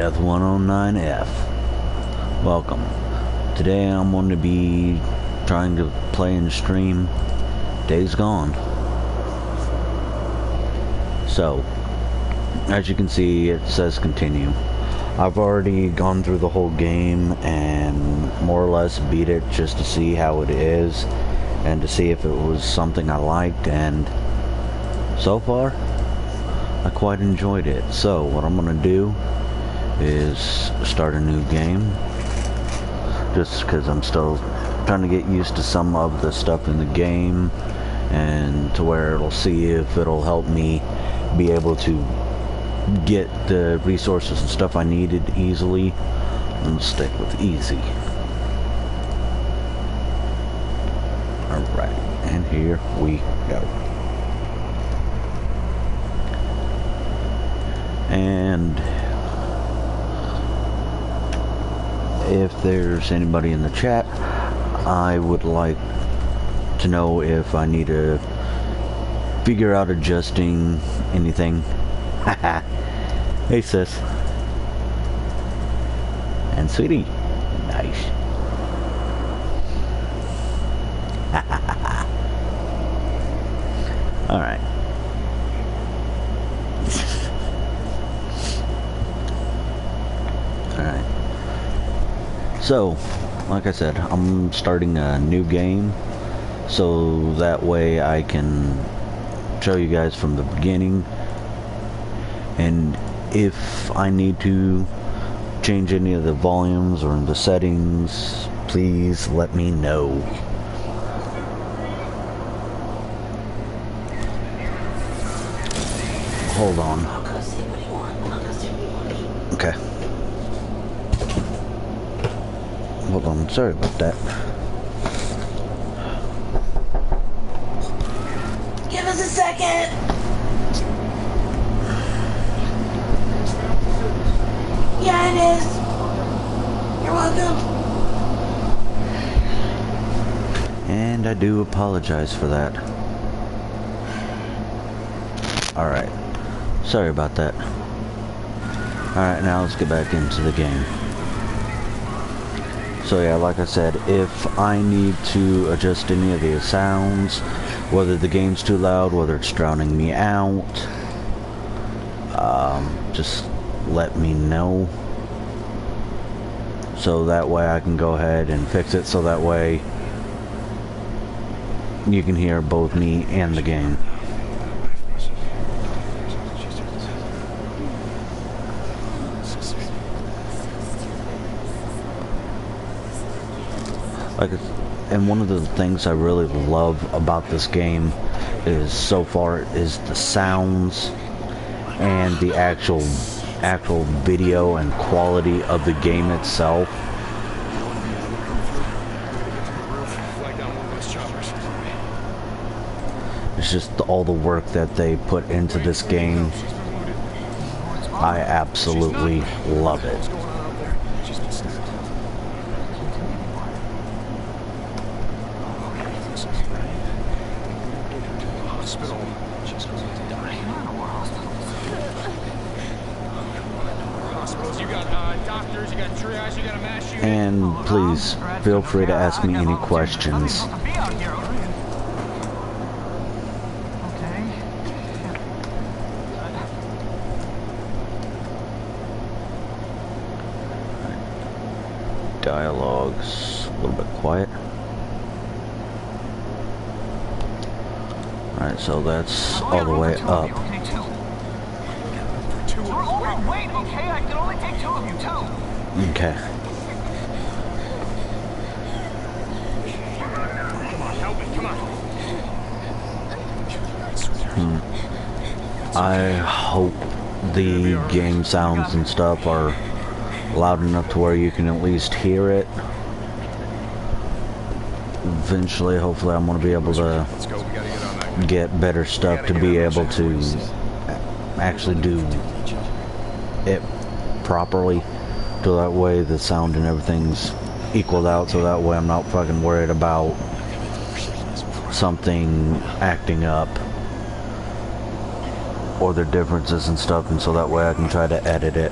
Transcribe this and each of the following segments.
Death109F. Welcome. Today I'm going to be trying to play and stream Days Gone. So, as you can see, it says continue. I've already gone through the whole game and more or less beat it just to see how it is and to see if it was something I liked, and so far I quite enjoyed it. So what I'm going to do is start a new game, just because I'm still trying to get used to some of the stuff in the game, and to where it'll see if it'll help me be able to get the resources and stuff I needed easily. I'm gonna stick with easy. Alright, and here we go. And if there's anybody in the chat, I would like to know if I need to figure out adjusting anything. Haha. Hey sis. And sweetie. Nice. Alright. Alright. So, like I said, I'm starting a new game, so that way I can show you guys from the beginning, and if I need to change any of the volumes or the settings, please let me know. Hold on. Okay. Hold on, sorry about that. Give us a second! Yeah, it is! You're welcome! And I do apologize for that. Alright. Sorry about that. Alright, now let's get back into the game. So yeah, like I said, if I need to adjust any of the sounds, whether the game's too loud, whether it's drowning me out, just let me know, so that way I can go ahead and fix it, so that way you can hear both me and the game. And one of the things I really love about this game is, so far, is the sounds and the actual video and quality of the game itself. It's just all the work that they put into this game. I absolutely love it. And please, feel free to ask me any questions. Dialogue's a little bit quiet. Alright, so that's all the way up. Okay. I hope the game sounds and stuff are loud enough to where you can at least hear it. Eventually, hopefully, I'm going to be able to get better stuff to be able to actually do it properly, so that way the sound and everything's equaled out, so that way I'm not fucking worried about something acting up or their differences and stuff, and so that way I can try to edit it.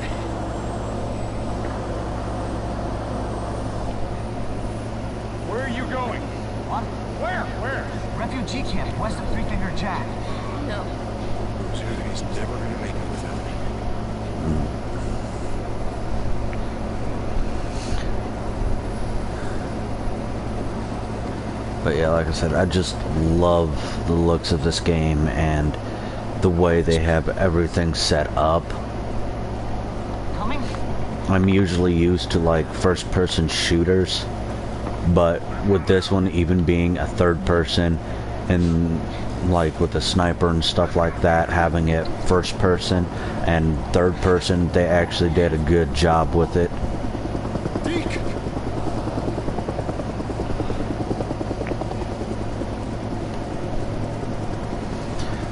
But yeah, like I said, I just love the looks of this game and the way they have everything set up. Coming? I'm usually used to like first-person shooters, but with this one even being a third person and like with the sniper and stuff like that, having it first person and third person, they actually did a good job with it.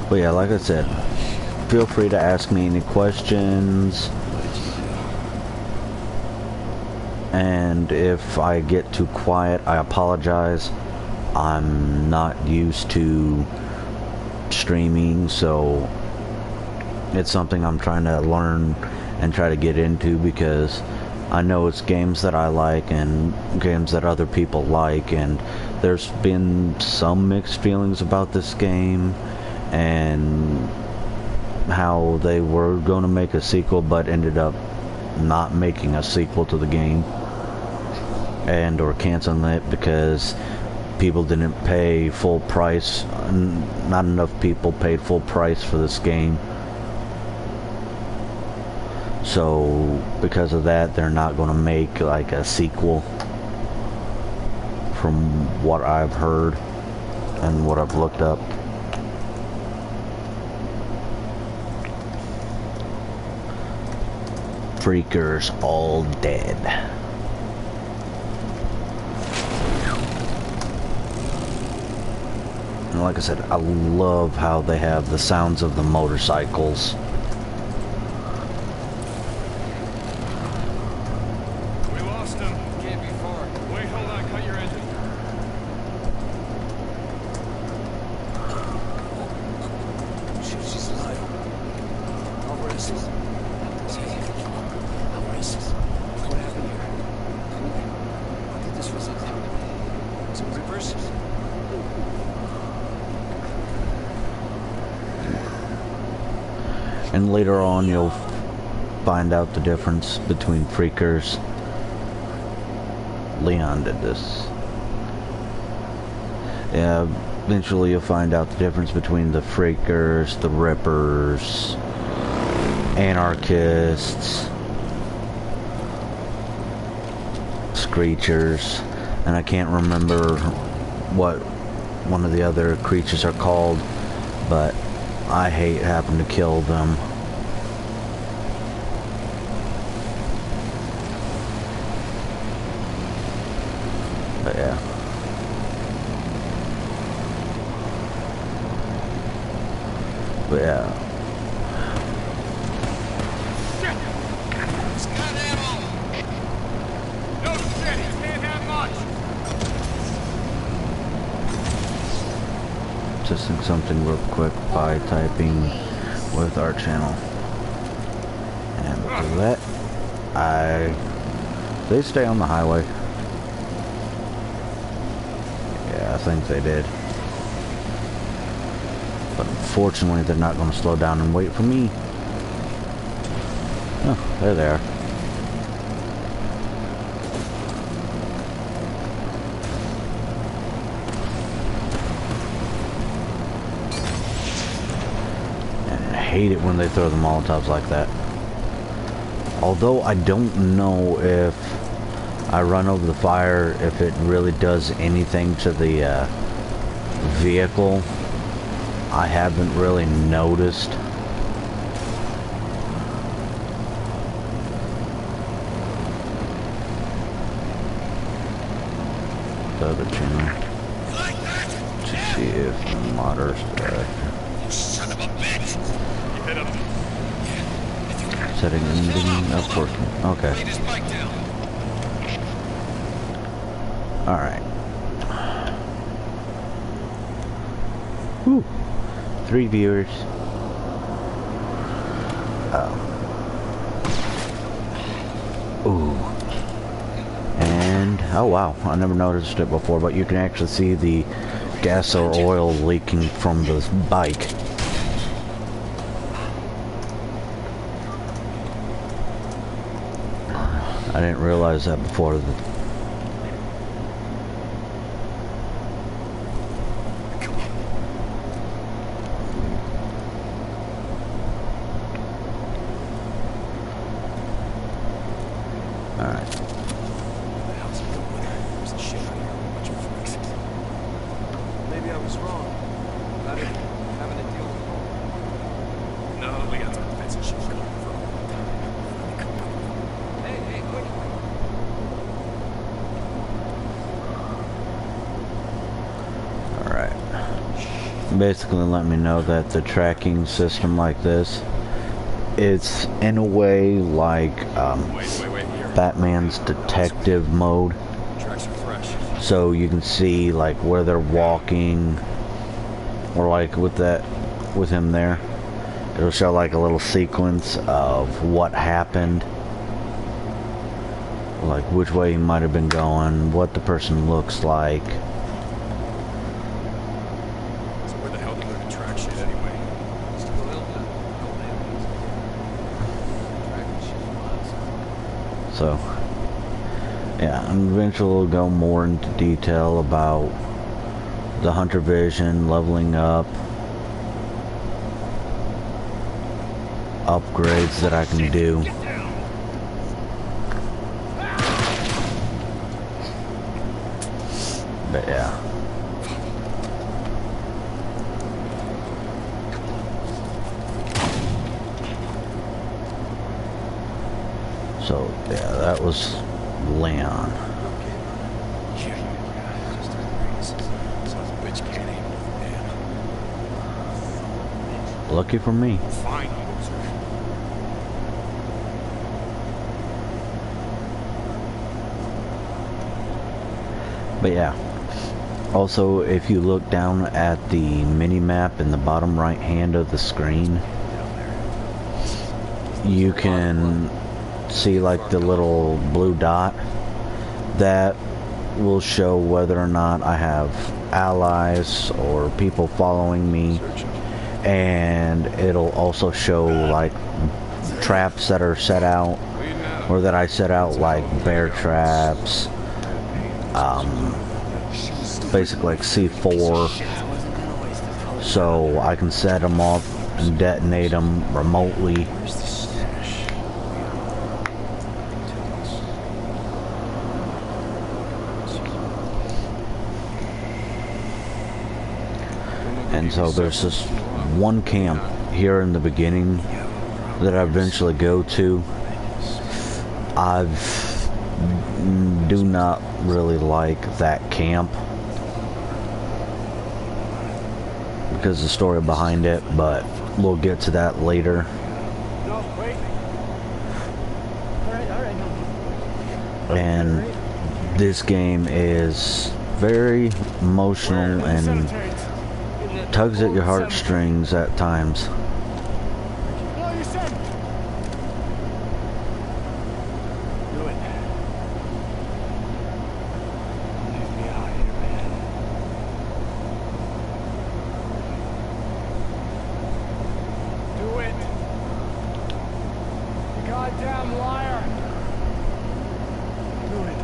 But yeah, like I said, feel free to ask me any questions. And if I get too quiet, I apologize. I'm not used to streaming, so it's something I'm trying to learn and try to get into, because I know it's games that I like and games that other people like, and there's been some mixed feelings about this game and how they were going to make a sequel but ended up not making a sequel to the game and or canceling it because people didn't pay full price. Not enough people paid full price for this game, so because of that they're not going to make like a sequel, from what I've heard and what I've looked up. Freakers all dead. And like I said, I love how they have the sounds of the motorcycles. We lost him. Can't be far. Wait, hold on. Cut your engine. Shit, she's alive. Alvarez. Alvarez. What happened here? I think this was it. Some reverse. And later on you'll find out the difference between Freakers. Leon did this. Yeah, eventually you'll find out the difference between the Freakers, the Rippers, Anarchists, Screechers, and I can't remember what one of the other creatures are called, but I hate having to kill them. But yeah. But yeah. Shit! He's got ammo! No shit! He can't have much! Testing something real quick by typing with our channel. And because of that, they stay on the highway. Yeah, I think they did. But unfortunately, they're not going to slow down and wait for me. Oh, there they are. And I hate it when they throw the Molotovs like that. Although I don't know if I run over the fire, if it really does anything to the vehicle. I haven't really noticed. The other channel. To see if the modder's back. Son of a bitch! You hit him. Setting ending, of course. Okay. Laid his bike down. Alright. Whew. 3 viewers. Oh. Ooh. And, oh wow, I never noticed it before, but you can actually see the gas or oil leaking from the bike. I didn't realize that before. Alright. What the hell's he doing with her? There's the shit out of here. A bunch of freaks. Maybe I was wrong. Not even having to deal with home. No, we got some defensive shit going for a long time. Hey, wait. Alright. Basically let me know that the tracking system like this, it's in a way like Wait, here. Batman's detective mode. Tracks are fresh. So you can see like where they're walking, or like with him there, it'll show like a little sequence of what happened, like which way he might have been going, what the person looks like. So where the hell do you learn to track shit anyway? Just a little bit. So yeah, and eventually we'll go more into detail about the hunter vision, leveling up, upgrades that I can do. But yeah. So yeah, that was Leon. Just a breeze. Sounds a bitch can't aim. Damn. Lucky for me. Fine, loser. But yeah. Also, if you look down at the mini-map in the bottom right hand of the screen, you can see like the little blue dot. That will show whether or not I have allies or people following me, and it'll also show like traps that are set out, or that I set out, like bear traps, basically like C4, so I can set them off and detonate them remotely. And so there's this one camp here in the beginning that I eventually go to. I do not really like that camp because of the story behind it, but we'll get to that later. No, wait. All right. And this game is very emotional and tugs at your heartstrings at times. No, you said. Do it. Leave me out here, man. Do it. You goddamn liar. Do it.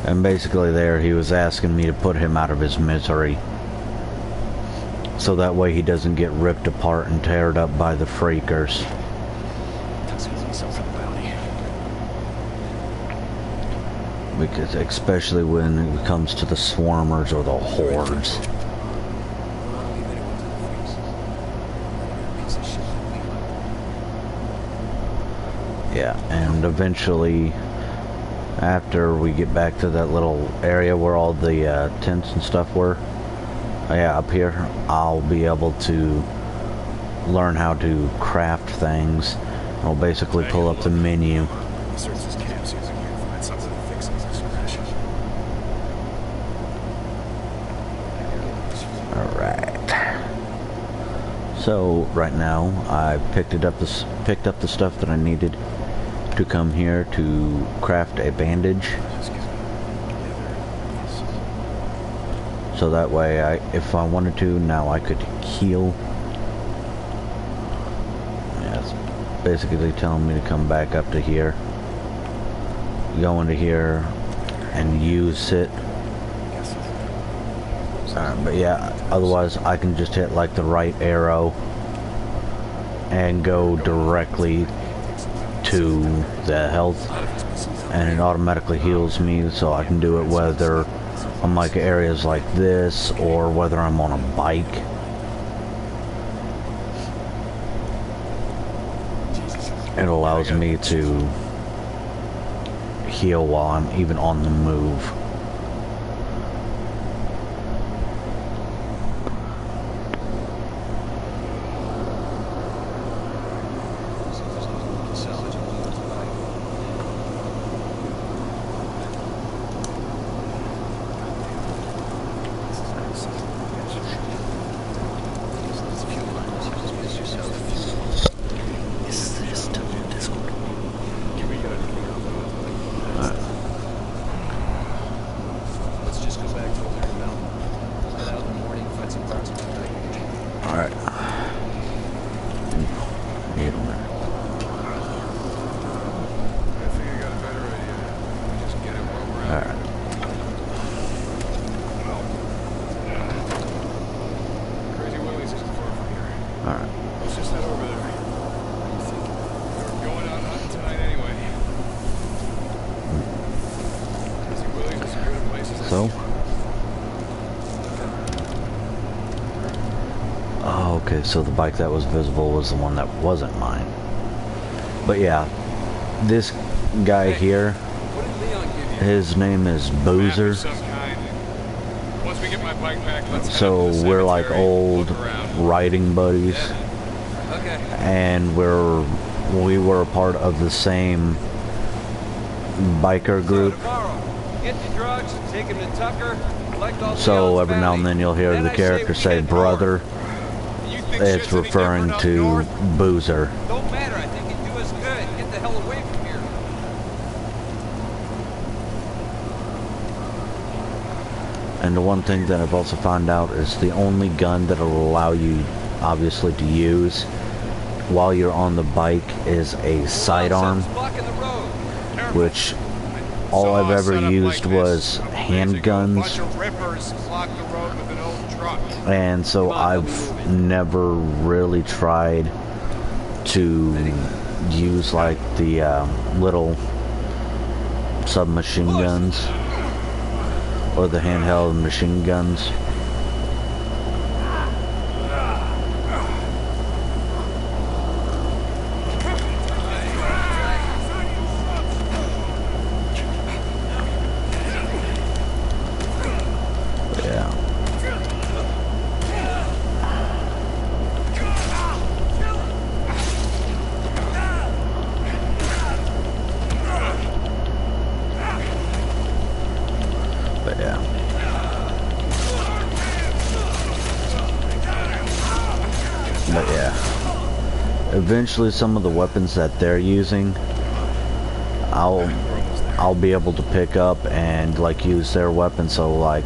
And basically there he was asking me to put him out of his misery, so that way he doesn't get ripped apart and teared up by the freakers. Because especially when it comes to the swarmers or the hordes. Yeah, and eventually, after we get back to that little area where all the tents and stuff were, yeah, up here, I'll be able to learn how to craft things. I'll basically pull up the menu. Search this camp, see if I can find something that fixes this crash. Alright. So right now I picked up the stuff that I needed to come here to craft a bandage. So that way if I wanted to, now I could heal. Yeah, it's basically telling me to come back up to here. Go into here and use it. But yeah, otherwise I can just hit like the right arrow and go directly to the health, and it automatically heals me, so I can do it whether I'm like areas like this or whether I'm on a bike. It allows me to heal while I'm even on the move. So the bike that was visible was the one that wasn't mine. But yeah, this guy here, his name is Boozer. So we're like old riding buddies, and we were a part of the same biker group. So every now and then you'll hear the character say brother. It's referring to Boozer. Don't matter, I think it'd do us good. Get the hell away from here. And the one thing that I've also found out is the only gun that'll allow you, obviously, to use while you're on the bike is a sidearm, which all I've ever used was handguns. And so I've never really tried to use like the little submachine guns or the handheld machine guns. Eventually, some of the weapons that they're using, I'll be able to pick up and like use their weapon. So like,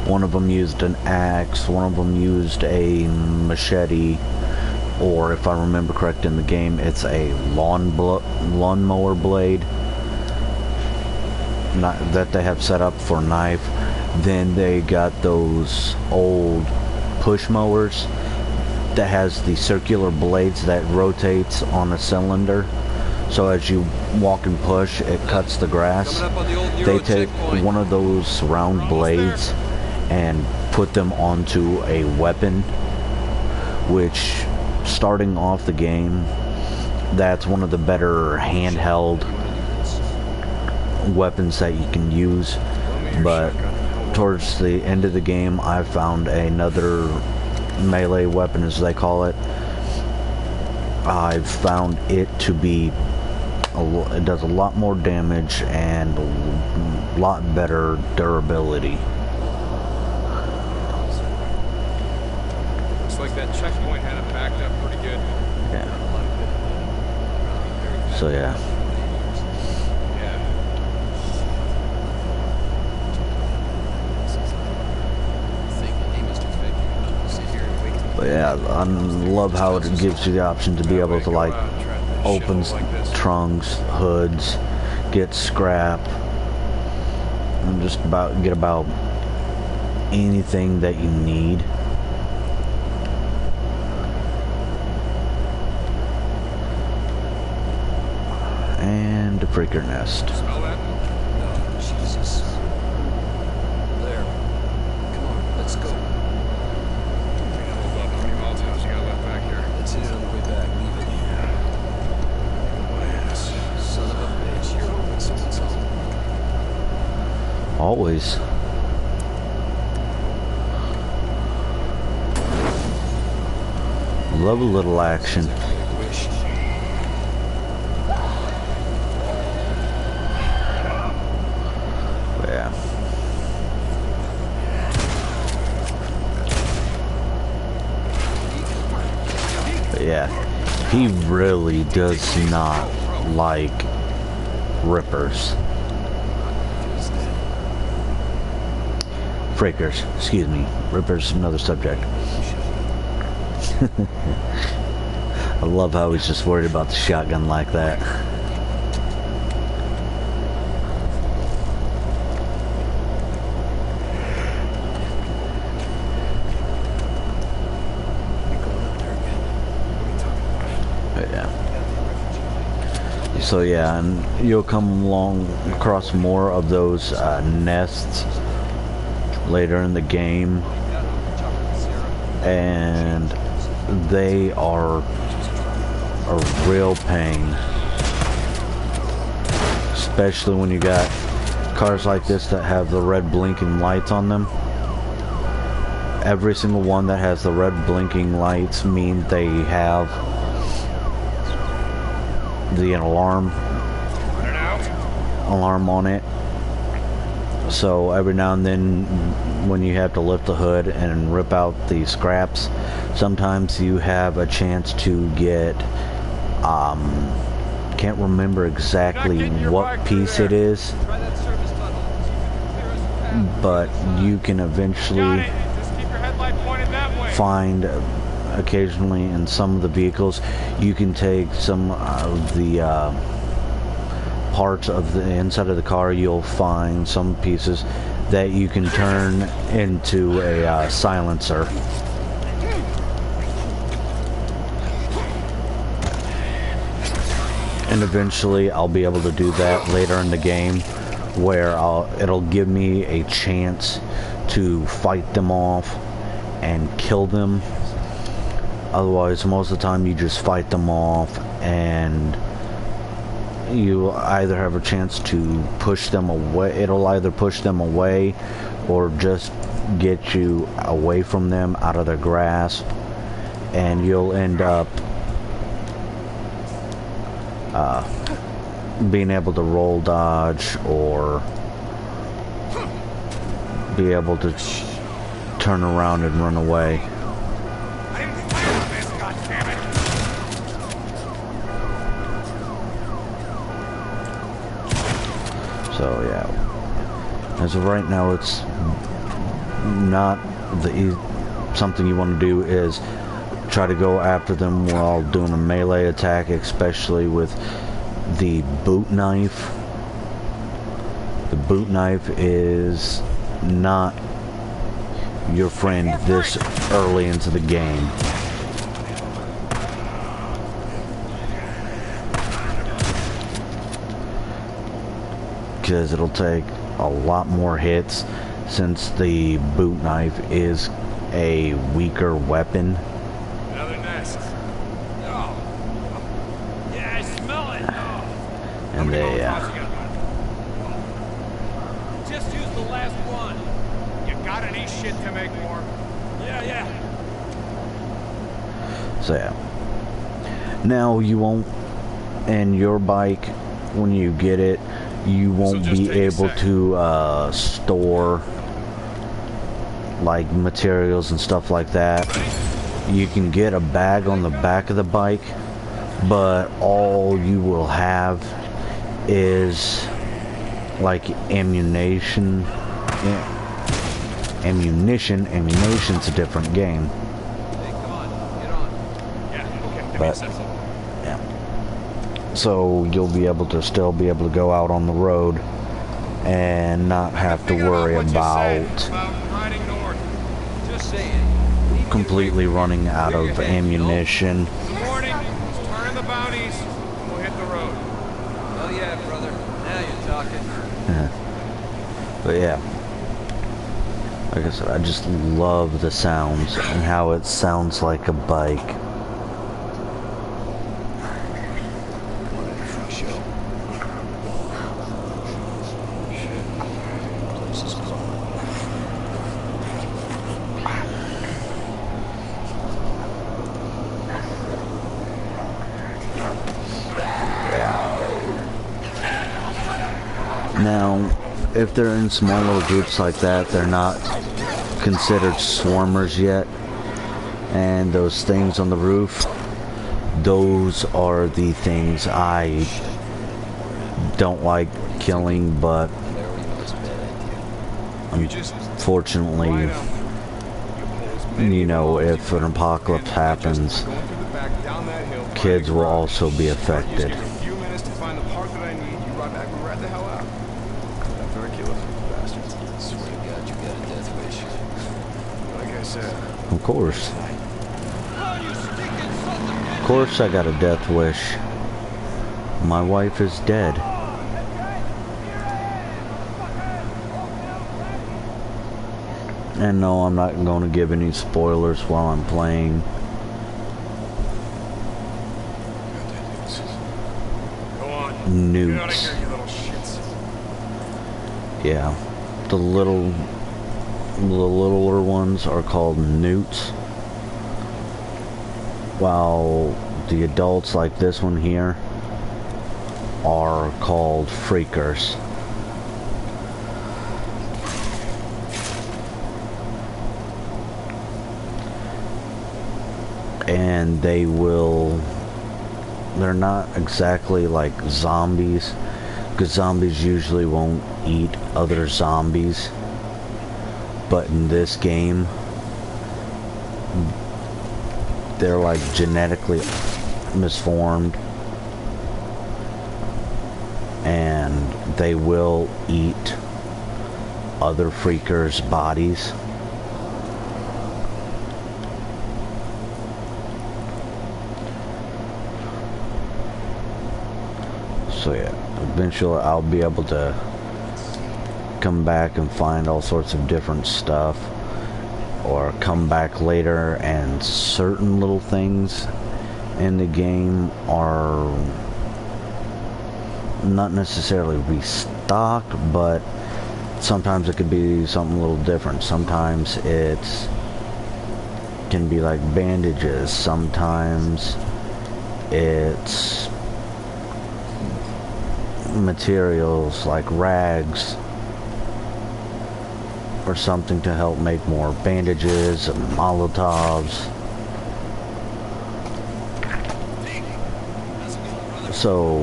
one of them used an axe, one of them used a machete, or if I remember correct in the game, it's a lawnmower blade that they have set up for knife. Then they got those old push mowers that has the circular blades that rotates on a cylinder, so as you walk and push it cuts the grass. They take one of those round blades and put them onto a weapon, which starting off the game, that's one of the better handheld weapons that you can use. But towards the end of the game, I found another melee weapon, as they call it. I've found it to be it does a lot more damage and a lot better durability. Looks like that checkpoint had it backed up pretty good. Yeah. So yeah. But yeah, I love how it gives you the option to be able to like open trunks, hoods, get scrap, and just get about anything that you need. freaker nest. Smell that? No, Jesus. There. Come on, let's go. Hold up. How many Molotovs you got left back here? Let's hit it on the way back. Leave it. My ass. Son of a bitch. You're hoping someone's home. Always. Love a little action. Wish. Yeah. But yeah, he really does not like rippers. Freakers, excuse me. Rippers, another subject. I love how he's just worried about the shotgun like that. But yeah. So yeah, and you'll come along across more of those nests later in the game, and they are a real pain, especially when you got cars like this that have the red blinking lights on them. Every single one that has the red blinking lights mean they have the alarm on it. So every now and then when you have to lift the hood and rip out the scraps, sometimes you have a chance to get can't remember exactly what piece it is, but you can eventually find occasionally in some of the vehicles you can take some of the parts of the inside of the car. You'll find some pieces that you can turn into a silencer. And eventually I'll be able to do that later in the game, where it'll give me a chance to fight them off and kill them. Otherwise, most of the time you just fight them off and you either have a chance to push them away. It'll either push them away or just get you away from them, out of their grasp, and you'll end up being able to roll dodge or be able to turn around and run away. So yeah, as of right now, it's not something you want to do is try to go after them while doing a melee attack, especially with the boot knife. The boot knife is not your friend this early into the game. Because it'll take a lot more hits, since the boot knife is a weaker weapon. Another nest. Oh. Yeah, I smell it. Oh. And they Just use the last one. You got any shit to make more? Yeah. so yeah. Now you won't, and your bike, when you get it, you won't be able to store like materials and stuff like that. You can get a bag on the back of the bike, but all you will have is like ammunition. Ammunition's a different game. Hey, come on, get on. Yeah, okay, that makes sense. So you'll be able to still be able to go out on the road and not have to worry about riding north. Just saying. completely running out of ammunition. Good morning. Let's turn in the bounties and we'll hit the road. Oh yeah, brother. Now you're talking. But yeah, like I said, I just love the sounds and how it sounds like a bike. Wanted a free show. Shit. Place is gone. Now, if they're in small little groups like that, they're not considered swarmers yet. And those things on the roof, those are the things I don't like killing, but unfortunately, you know, if an apocalypse happens, kids will also be affected. Swear to God, you got a death wish. Like I said, Of course. Of course I got a death wish. My wife is dead. And no, I'm not going to give any spoilers while I'm playing. go on. Get out of Newts. here, you little shits. Yeah. The littler ones are called newts. While the adults like this one here are called freakers. And they're not exactly like zombies, because zombies usually won't eat other zombies. But in this game, they're like genetically misformed, and they will eat other freakers' bodies. So yeah, eventually I'll be able to come back and find all sorts of different stuff, or come back later and certain little things in the game are not necessarily restocked, but sometimes it could be something a little different. Sometimes it's can be like bandages, sometimes it's materials like rags or something to help make more bandages, Molotovs. So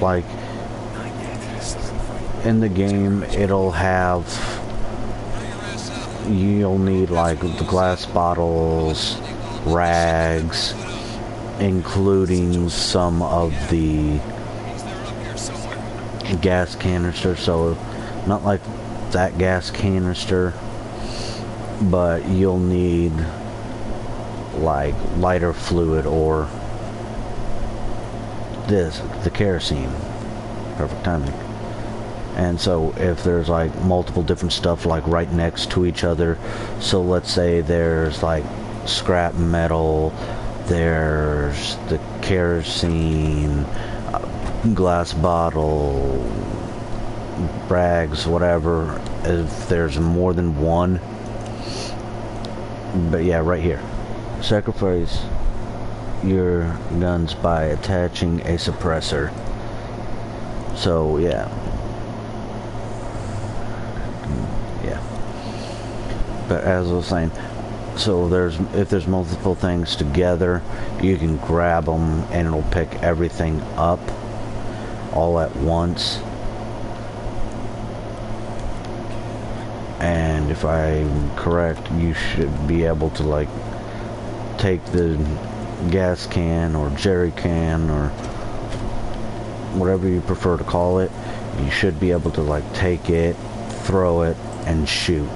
like in the game it'll have, you'll need like the glass bottles, rags, including some of the gas canister. So not like that gas canister, but you'll need like lighter fluid or the kerosene. Perfect timing. And so if there's like multiple different stuff like right next to each other, so let's say there's like scrap metal, there's the kerosene, glass bottle, rags, whatever, if there's more than one. But yeah, right here, sacrifice your guns by attaching a suppressor. So yeah, but as I was saying, so if there's multiple things together, you can grab them and it'll pick everything up all at once. And if I'm correct, you should be able to like take the gas can or jerry can or whatever you prefer to call it. You should be able to like take it, throw it, and shoot.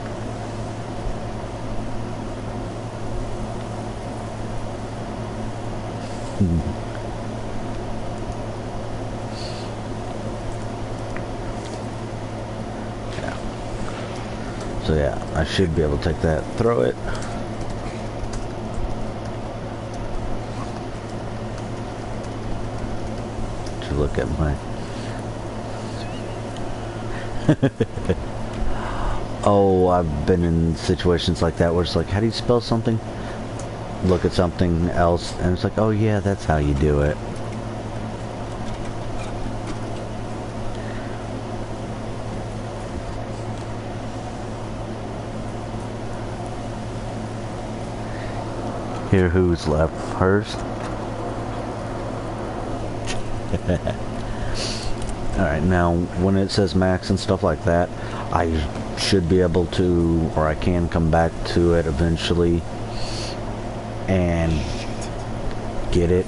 So yeah, I should be able to take that, throw it. To look at my... Oh, I've been in situations like that where it's like, how do you spell something? Look at something else and it's like, oh yeah, that's how you do it. Here, who's left first? Alright, now when it says max and stuff like that, I should be able to, or I can come back to it eventually and get it.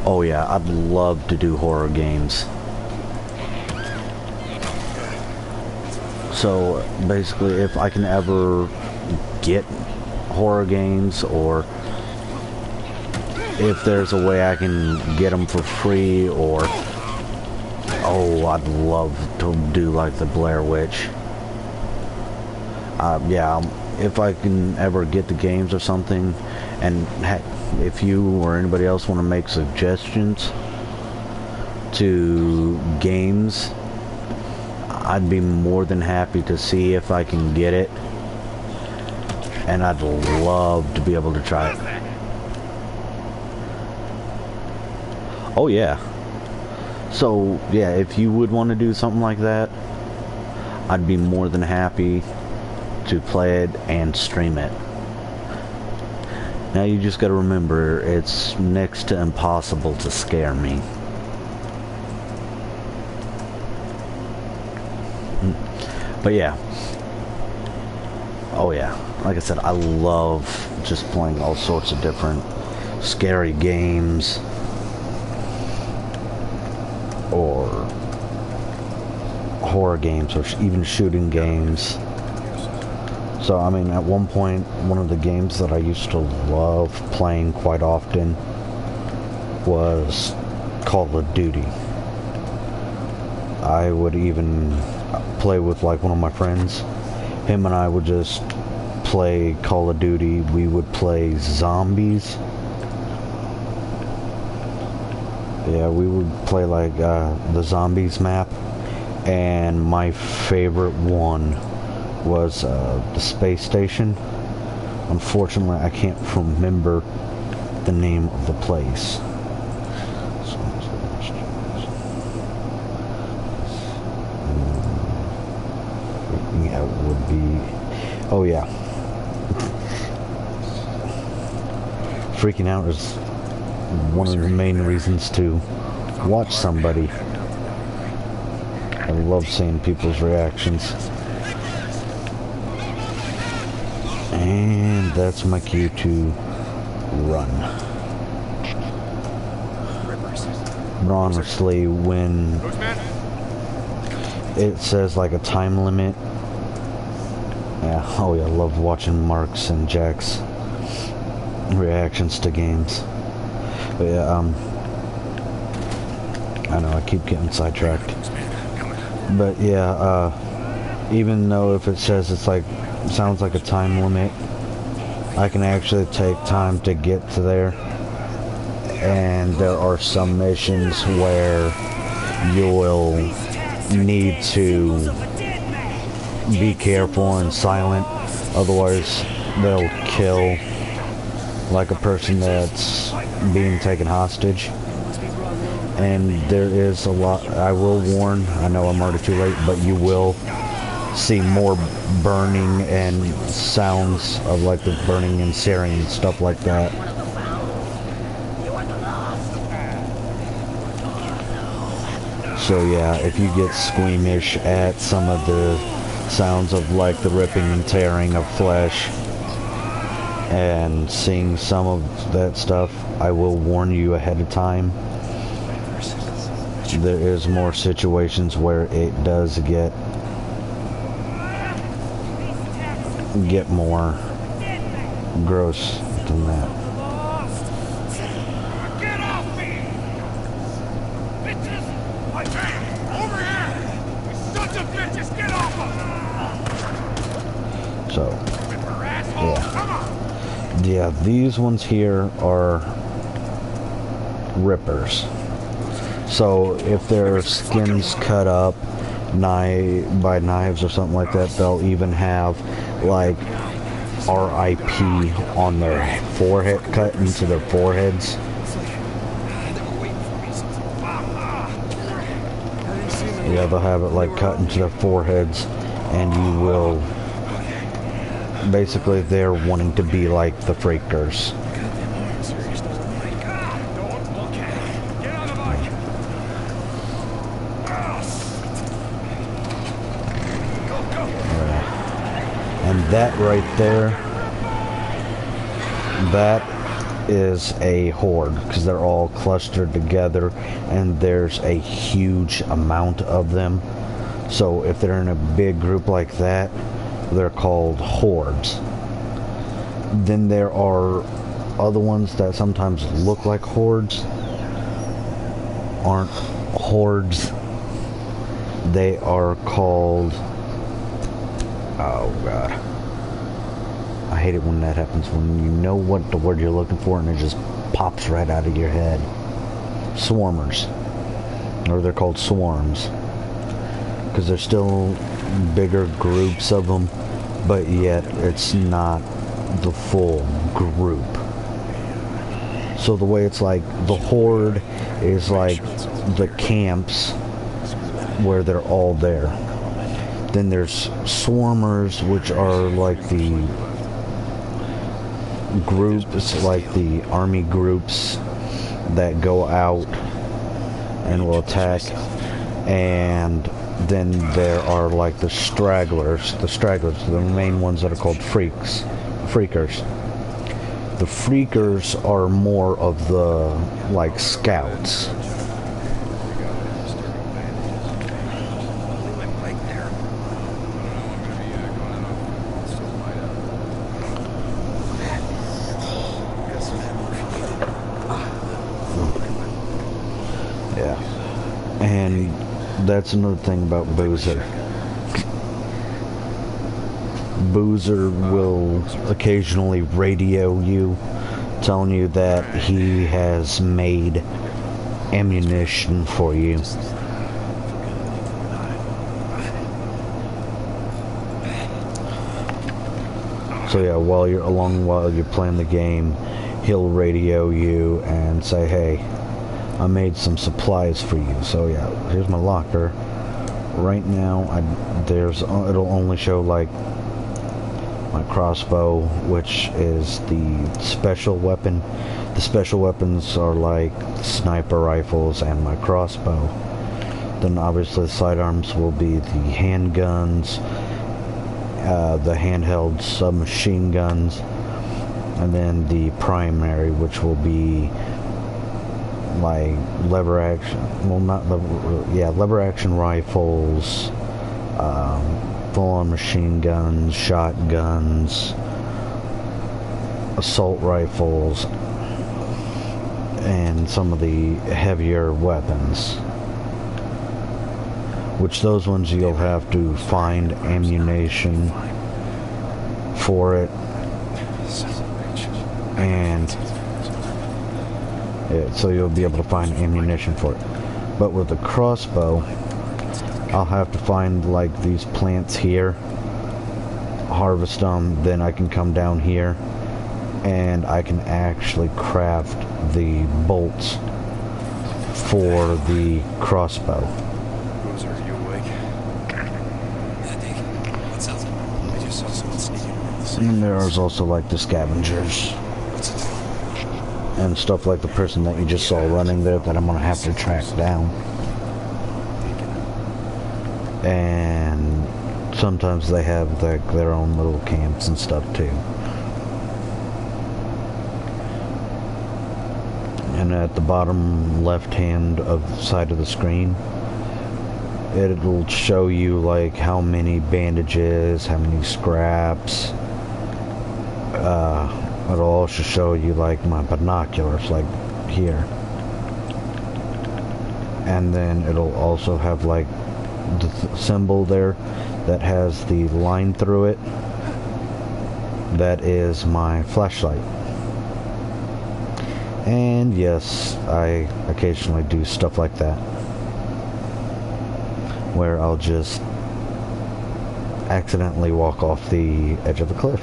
Oh yeah, I'd love to do horror games. So basically, if I can ever get horror games, or if there's a way I can get them for free, or oh, I'd love to do like the Blair Witch. Yeah, if I can ever get the games or something, and heck, if you or anybody else want to make suggestions to games, I'd be more than happy to see if I can get it, and I'd love to be able to try it. Oh yeah. So yeah, if you would want to do something like that, I'd be more than happy to play it and stream it. Now you just gotta remember, it's next to impossible to scare me. But yeah. Oh yeah. Like I said, I love just playing all sorts of different scary games. Or horror games, or even shooting games. So I mean, at one point, one of the games that I used to love playing quite often was Call of Duty. I would even play with like one of my friends. Him and I would just play Call of Duty. We would play zombies. Yeah, we would play like the zombies map, and my favorite one was the space station. Unfortunately, I can't remember the name of the place. Yeah, it would be. Oh yeah. Freaking out is one of the main reasons to watch somebody. I love seeing people's reactions. And that's my cue to run. But honestly, when it says like a time limit, yeah, oh yeah, I love watching Mark's and Jack's reactions to games. But yeah, I know I keep getting sidetracked. But yeah, even though if it says it's like, sounds like a time limit, I can actually take time to get to there. And there are some missions where you will need to be careful and silent, otherwise they'll kill like a person that's being taken hostage. And there is a lot, I will warn, I know I'm already too late, but you will see more burning and sounds of like the burning and searing and stuff like that. So yeah, if you get squeamish at some of the sounds of like the ripping and tearing of flesh and seeing some of that stuff, I will warn you ahead of time. There is more situations where it does get more gross than that. Get off me! Bitches! Over here! We Bunch of bitches, get off him! So, Ripper asshole, Yeah. come on! yeah, these ones here are rippers. So if their skin's cut up by knives or something like that, they'll even have like RIP on their forehead, cut into their foreheads. Yeah, they'll have it like cut into their foreheads, and you will basically, they're wanting to be like the Freakers. And that right there, that is a horde, because they're all clustered together and there's a huge amount of them. So if they're in a big group like that, they're called hordes. Then there are other ones that sometimes look like hordes, aren't hordes. They are called, oh god, I hate it when that happens, when you know what the word you're looking for and it just pops right out of your head. Swarmers, or they're called swarms, because they're still bigger groups of them, but yet it's not the full group. So the way it's like, the horde is like the camps where they're all there. Then there's swarmers, which are like the groups, like the army groups that go out and will attack. And then there are like the stragglers, the main ones that are called freakers. The freakers are more of the like scouts. Yeah, and that's another thing about Boozer. Boozer will occasionally radio you, telling you that he has made ammunition for you. So yeah, while you're playing the game, he'll radio you and say, "Hey, I made some supplies for you." So yeah, here's my locker. Right now, it'll only show like my crossbow, which is the special weapon. The special weapons are like sniper rifles and my crossbow. Then obviously the sidearms will be the handguns, the handheld submachine guns, and then the primary, which will be like lever action rifles, full-on machine guns, shotguns, assault rifles, and some of the heavier weapons, which those ones you'll have to find ammunition for it, and so you'll be able to find ammunition for it. But with the crossbow, I'll have to find like these plants here, harvest them, then I can come down here and I can actually craft the bolts for the crossbow. Boozer, are you awake? Yeah, Dick. What sounds like? I just saw someone sneaking around the And there's also like the scavengers What's it? and stuff like the person that you just saw running there that I'm gonna have to track down. And sometimes they have their own little camps and stuff too. And at the bottom left hand side of the screen, it'll show you like how many bandages, how many scraps. It'll also show you like my binoculars, like here. And then it'll also have like the symbol there that has the line through it, that is my flashlight. And yes, I occasionally do stuff like that, where I'll just accidentally walk off the edge of a cliff.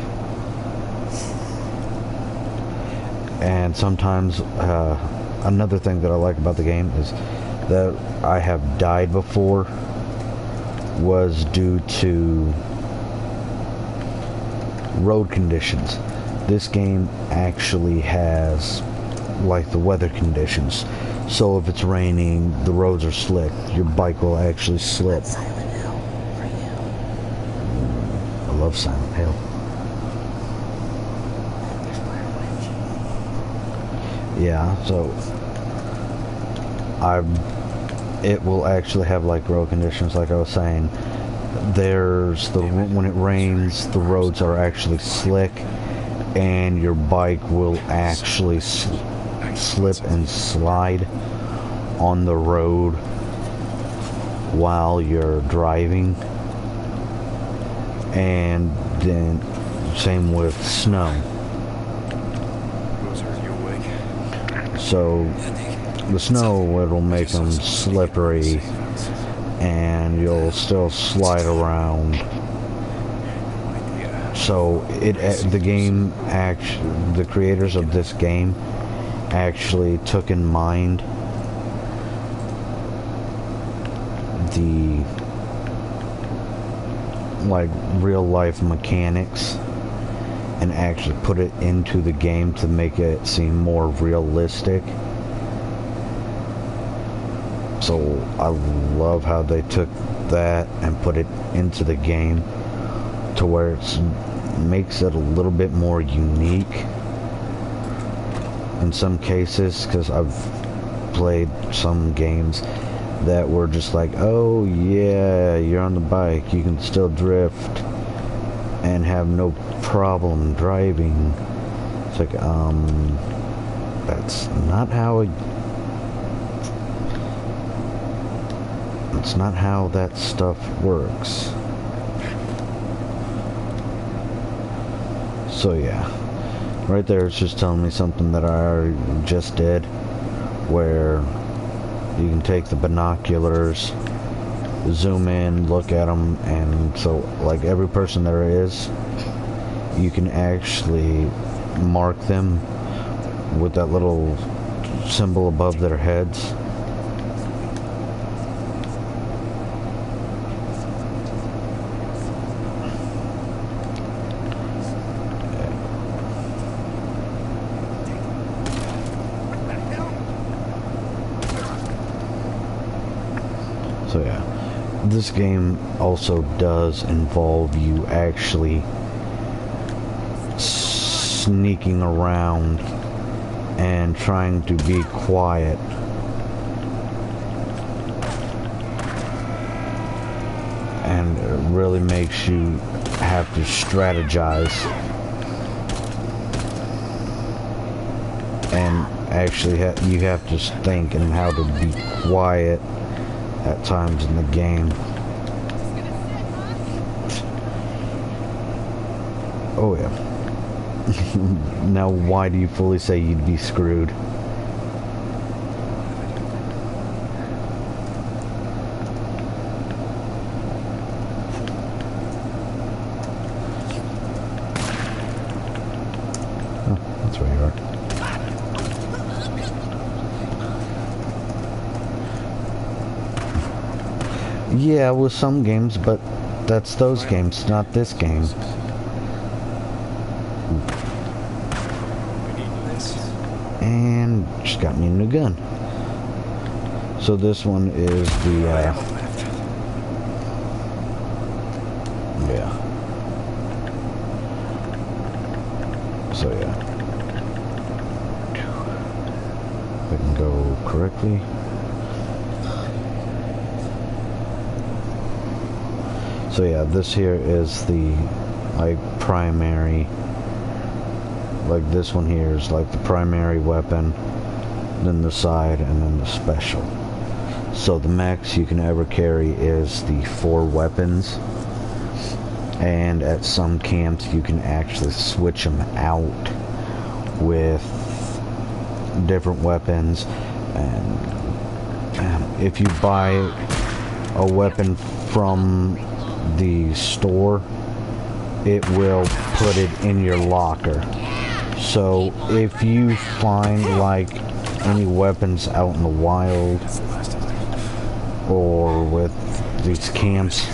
And sometimes another thing that I like about the game is that I have died before was due to road conditions. This game actually has like the weather conditions. So if it's raining, the roads are slick, your bike will actually slip. Silent Hill for you. I love Silent Hill. There's Blair Witch. Yeah, so it will actually have like road conditions, like I was saying. There's when it rains, the roads are actually slick, and your bike will actually slip and slide on the road while you're driving. And then same with snow. Rose, are you awake? So the snow, it'll make them slippery, and you'll still slide around. So the game the creators of this game actually took in mind the like real life mechanics and actually put it into the game to make it seem more realistic. So I love how they took that and put it into the game to where it makes it a little bit more unique in some cases, because I've played some games that were just like, oh yeah, you're on the bike, you can still drift and have no problem driving. It's like, that's not how it's not how that stuff works. So yeah, right there it's just telling me something that I already just did, where you can take the binoculars, zoom in, look at them, and so like every person there is, you can actually mark them with that little symbol above their heads. So yeah, this game also does involve you actually sneaking around and trying to be quiet. And it really makes you have to strategize and actually you have to think and how to be quiet at times in the game. Oh yeah. Now why do you fully say you'd be screwed? Oh, that's where you are. Yeah, with some games, but that's those games, not this game. And just got me a new gun. So this one is the, yeah. So yeah. If I can go correctly. So yeah, this here is the like primary, like this one here is like the primary weapon, then the side, and then the special. So the max you can ever carry is the 4 weapons. And at some camps you can actually switch them out with different weapons. And if you buy a weapon from the store, it will put it in your locker. So if you find like any weapons out in the wild or with these camps,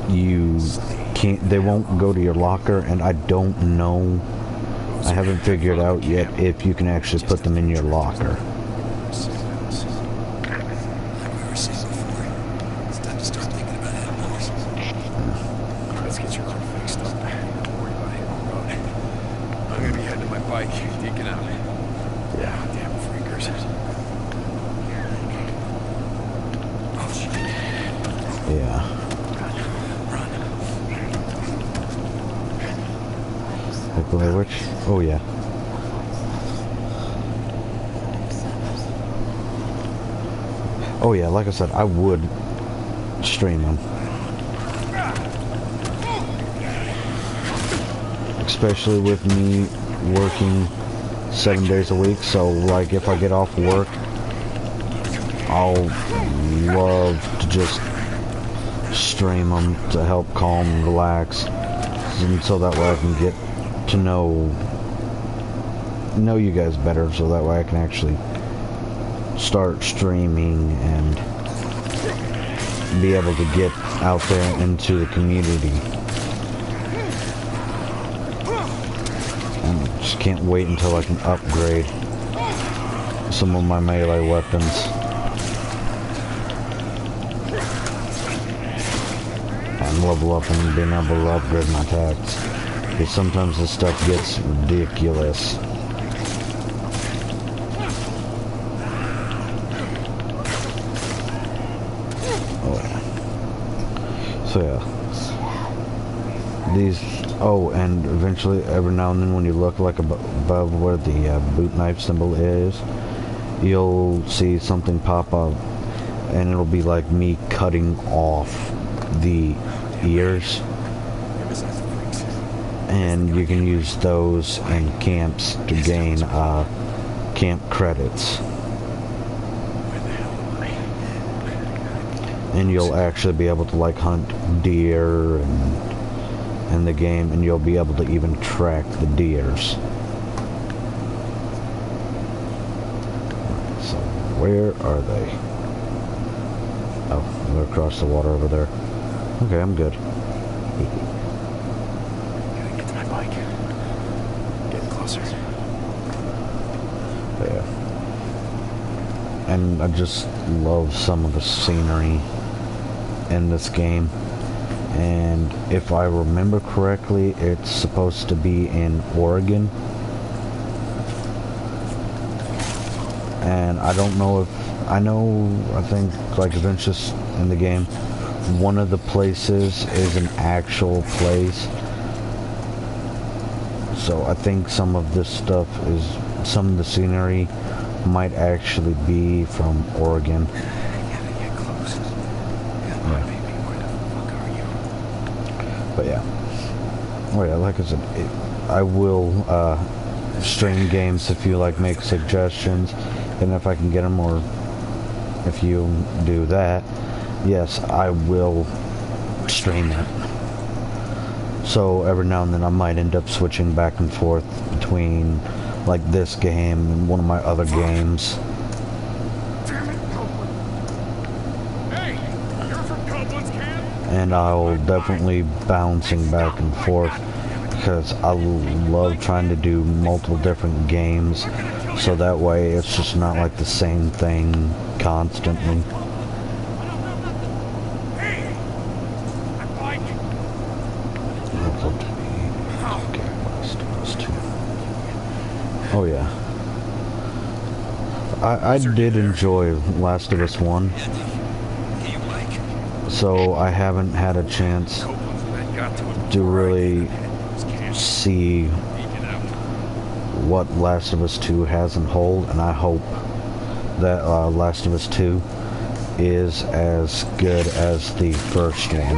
you can't, they won't go to your locker, and I don't know, I haven't figured out yet if you can actually put them in your locker. Let's get your car fixed up. Don't worry about hitting the road. I'm gonna be heading to my bike, deacon out. Yeah, damn freakers. Oh shit. Yeah. Like Blair Witch? Oh yeah. Oh yeah, like I said, I would stream them. Especially with me working 7 days a week, so like if I get off work, I'll love to just stream them to help calm and relax, and so that way I can get to know you guys better, so that way I can actually start streaming and be able to get out there into the community. I just can't wait until I can upgrade some of my melee weapons and level up and being able to upgrade my attacks, because sometimes this stuff gets ridiculous. So yeah, these, oh, and eventually every now and then when you look like above where the boot knife symbol is, you'll see something pop up, and it'll be like me cutting off the ears, and you can use those in camps to gain camp credits. And you'll actually be able to like hunt deer in the game, and you'll be able to even track the deers. So where are they? Oh, they're across the water over there. Okay, I'm good. Gotta get to my bike. Getting closer. Yeah. And I just love some of the scenery in this game, and if I remember correctly, it's supposed to be in Oregon, and I don't know if I think like Adventures in the game, one of the places is an actual place, so I think some of this stuff is, some of the scenery might actually be from Oregon. But yeah, oh yeah, like I said, I will stream games if you like make suggestions, and if I can get them, or if you do that, yes, I will stream it. So every now and then I might end up switching back and forth between like this game and one of my other games. And I'll definitely bouncing back and forth, because I love trying to do multiple different games, so that way it's just not like the same thing constantly. Oh yeah, I did enjoy Last of Us 1. So I haven't had a chance to really see what Last of Us 2 has in hold, and I hope that Last of Us 2 is as good as the first one.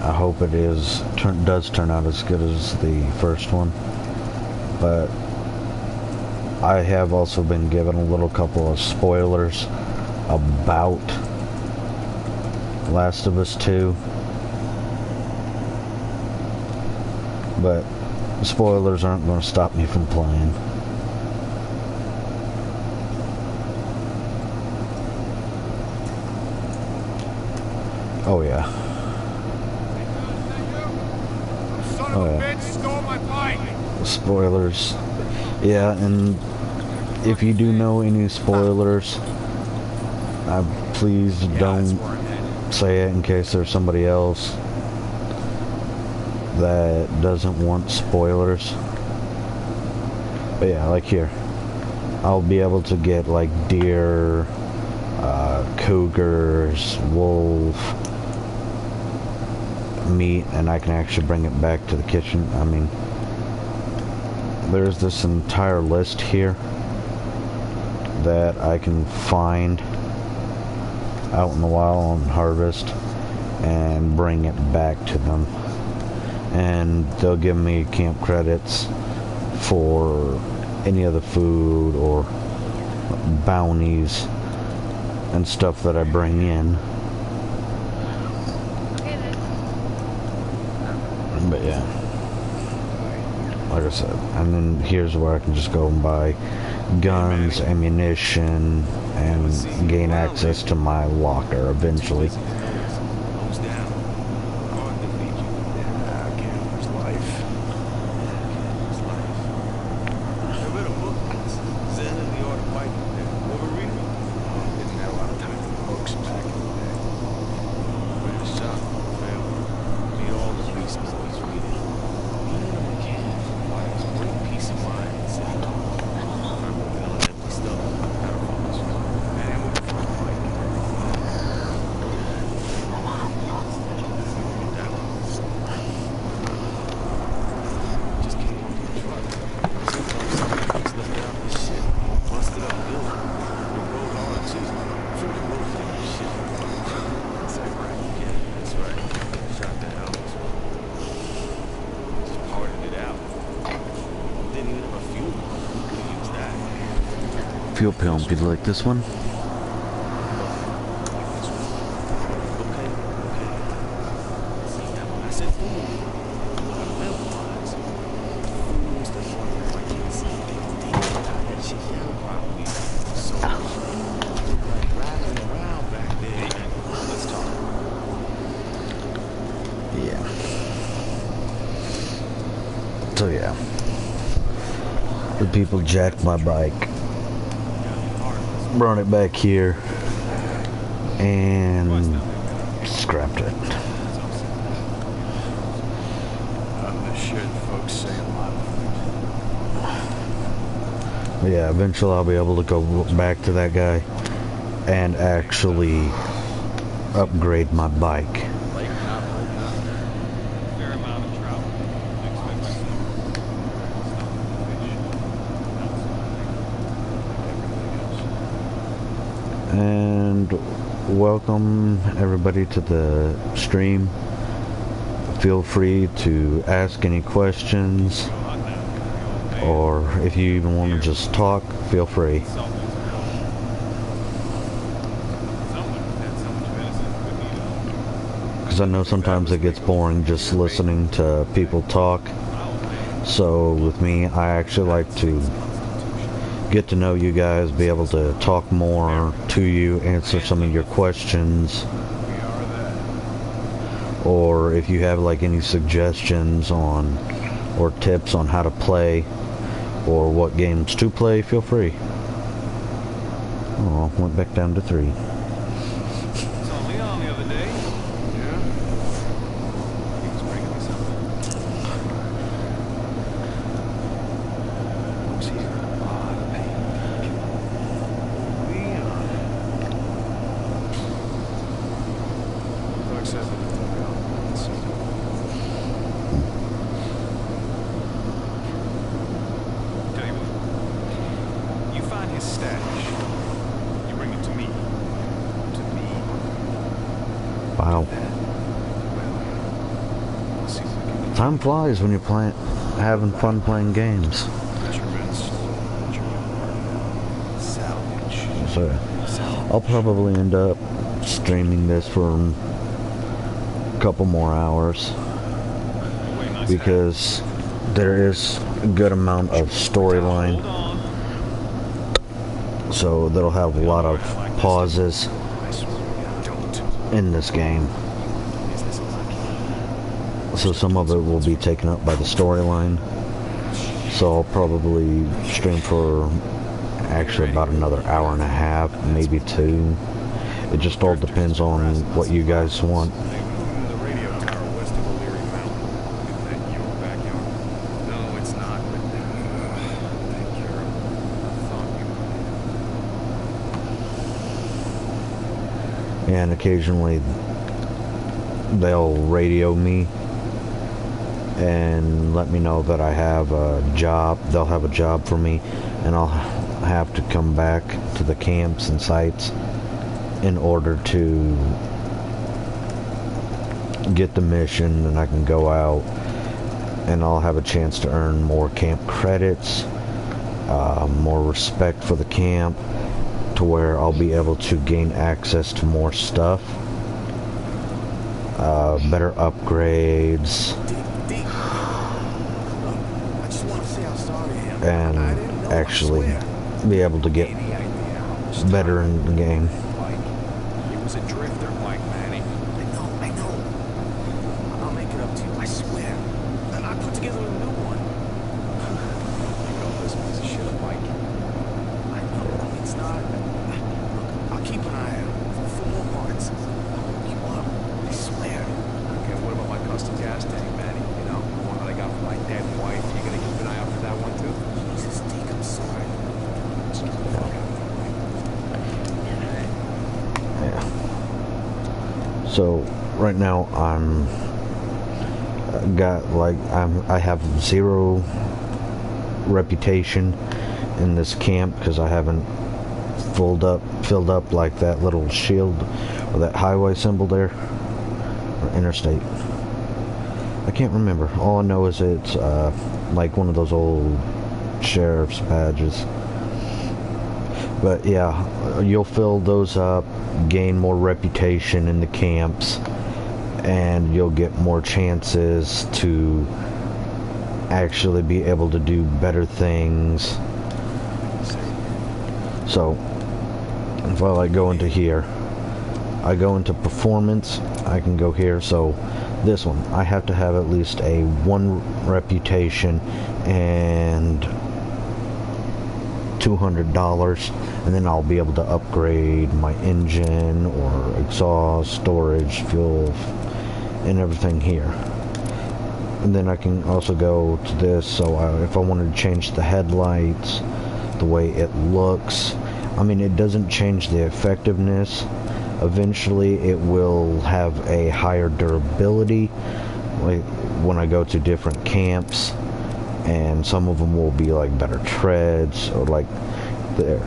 I hope it does turn out as good as the first one, but I have also been given a little couple of spoilers about Last of Us 2, but spoilers aren't going to stop me from playing. Oh yeah. Son of a bitch stole my bike! Spoilers. Yeah, and if you do know any spoilers, please don't say it in case there's somebody else that doesn't want spoilers. But yeah, like here, I'll be able to get like deer, cougars, wolf meat, and I can actually bring it back to the kitchen. I mean, there's this entire list here that I can find out in the wild on harvest and bring it back to them, and they'll give me camp credits for any of the food or bounties and stuff that I bring in. But yeah, like I said, and then here's where I can just go and buy guns, ammunition, and gain access to my locker eventually. Nose down. Hard to beat you. Gambler's life. Gambler's life. I read a book once. Zen and the Art of Fighting. Ever read it? Didn't have a lot of time for books back in the day. Ran a shop for the family. Made all the police boys read it. Even if I can, why it's a great peace of mind. Empty stuff. And ammo for a fight. Just came off the truck. Sometimes left out this shit. Busted up good. We rolled hard too. Pretty rolled down shit. Is that right? Yeah, that's right. Shot the hell. Just parted it out. Didn't even have a fuel pump. We could use that. Fuel pump, you like this one? Okay. See, now when I said food, what I meant was food was the one where I can't see deep out that shit down probably. So like rattling around back there. Let's talk. Yeah. So yeah, the people jacked my bike, brought it back here, and scrapped it. I'm the shit folks say a lot of things. But yeah, eventually I'll be able to go back to that guy and actually upgrade my bike. Lake not holding up. Fair amount of trout. Expect my And welcome everybody to the stream. Feel free to ask any questions, or if you even want to just talk, feel free. Because I know sometimes it gets boring just listening to people talk. So with me, I actually like to get to know you guys, be able to talk more to you, answer some of your questions, or if you have like any suggestions on or tips on how to play or what games to play, feel free. Oh, went back down to 3. Saw Leon the other day. Yeah? He was bringing me something. Was here in a lot of pain. Leon. Clark says that he took out. Wow. We'll see what we can Time flies when you're having fun playing games. measurements, salvage. So I'll probably end up streaming this for a couple more hours because there is a good amount of storyline. So that'll have a lot of pauses I swear to God, don't. in this game. Is this lucky? So some of it will be taken up by the storyline. So I'll probably stream for actually about another hour and a half, maybe 2. It just all depends on what you guys want. The radio tower west of O'Leary Mountain. Is that your backyard? No, it's not, but thank you. I thought you And occasionally they'll radio me and let me know that I have a job. They'll have a job for me, and I'll have to come back to the camps and sites in order to get the mission, and I can go out and I'll have a chance to earn more camp credits, more respect for the camp, to where I'll be able to gain access to more stuff, better upgrades, I just want to say I'm sorry, Em. and I didn't know, I actually swear. be able to get any idea? better in the game. Mike, he was a drifter, Mike Manning. I know. I'll make it up to you, I swear. And I put together a new one. You know this piece of shit, Mike. I know it's not. Look, I'll keep an eye out for more parts. I'll hook you up. I swear. Okay, what about my custom gas tank, Manny? You know, the one that I got from my dead wife. You gonna keep an eye out for that one too? Jesus, Deke, I'm sorry. Yeah. So right now I have 0 reputation in this camp because I haven't filled up like that little shield or that highway symbol there, or interstate. I can't remember. All I know is it's like one of those old sheriff's badges. But yeah, you'll fill those up, gain more reputation in the camps, and you'll get more chances to actually be able to do better things. So if I like go into here, I go into performance, I can go here. So this one, I have to have at least a 1 reputation and $200, and then I'll be able to upgrade my engine or exhaust, storage, fuel, and everything here. And then I can also go to this, so if I wanted to change the headlights, the way it looks, I mean, it doesn't change the effectiveness. Eventually it will have a higher durability, like when I go to different camps, and some of them will be like better treads, or like there,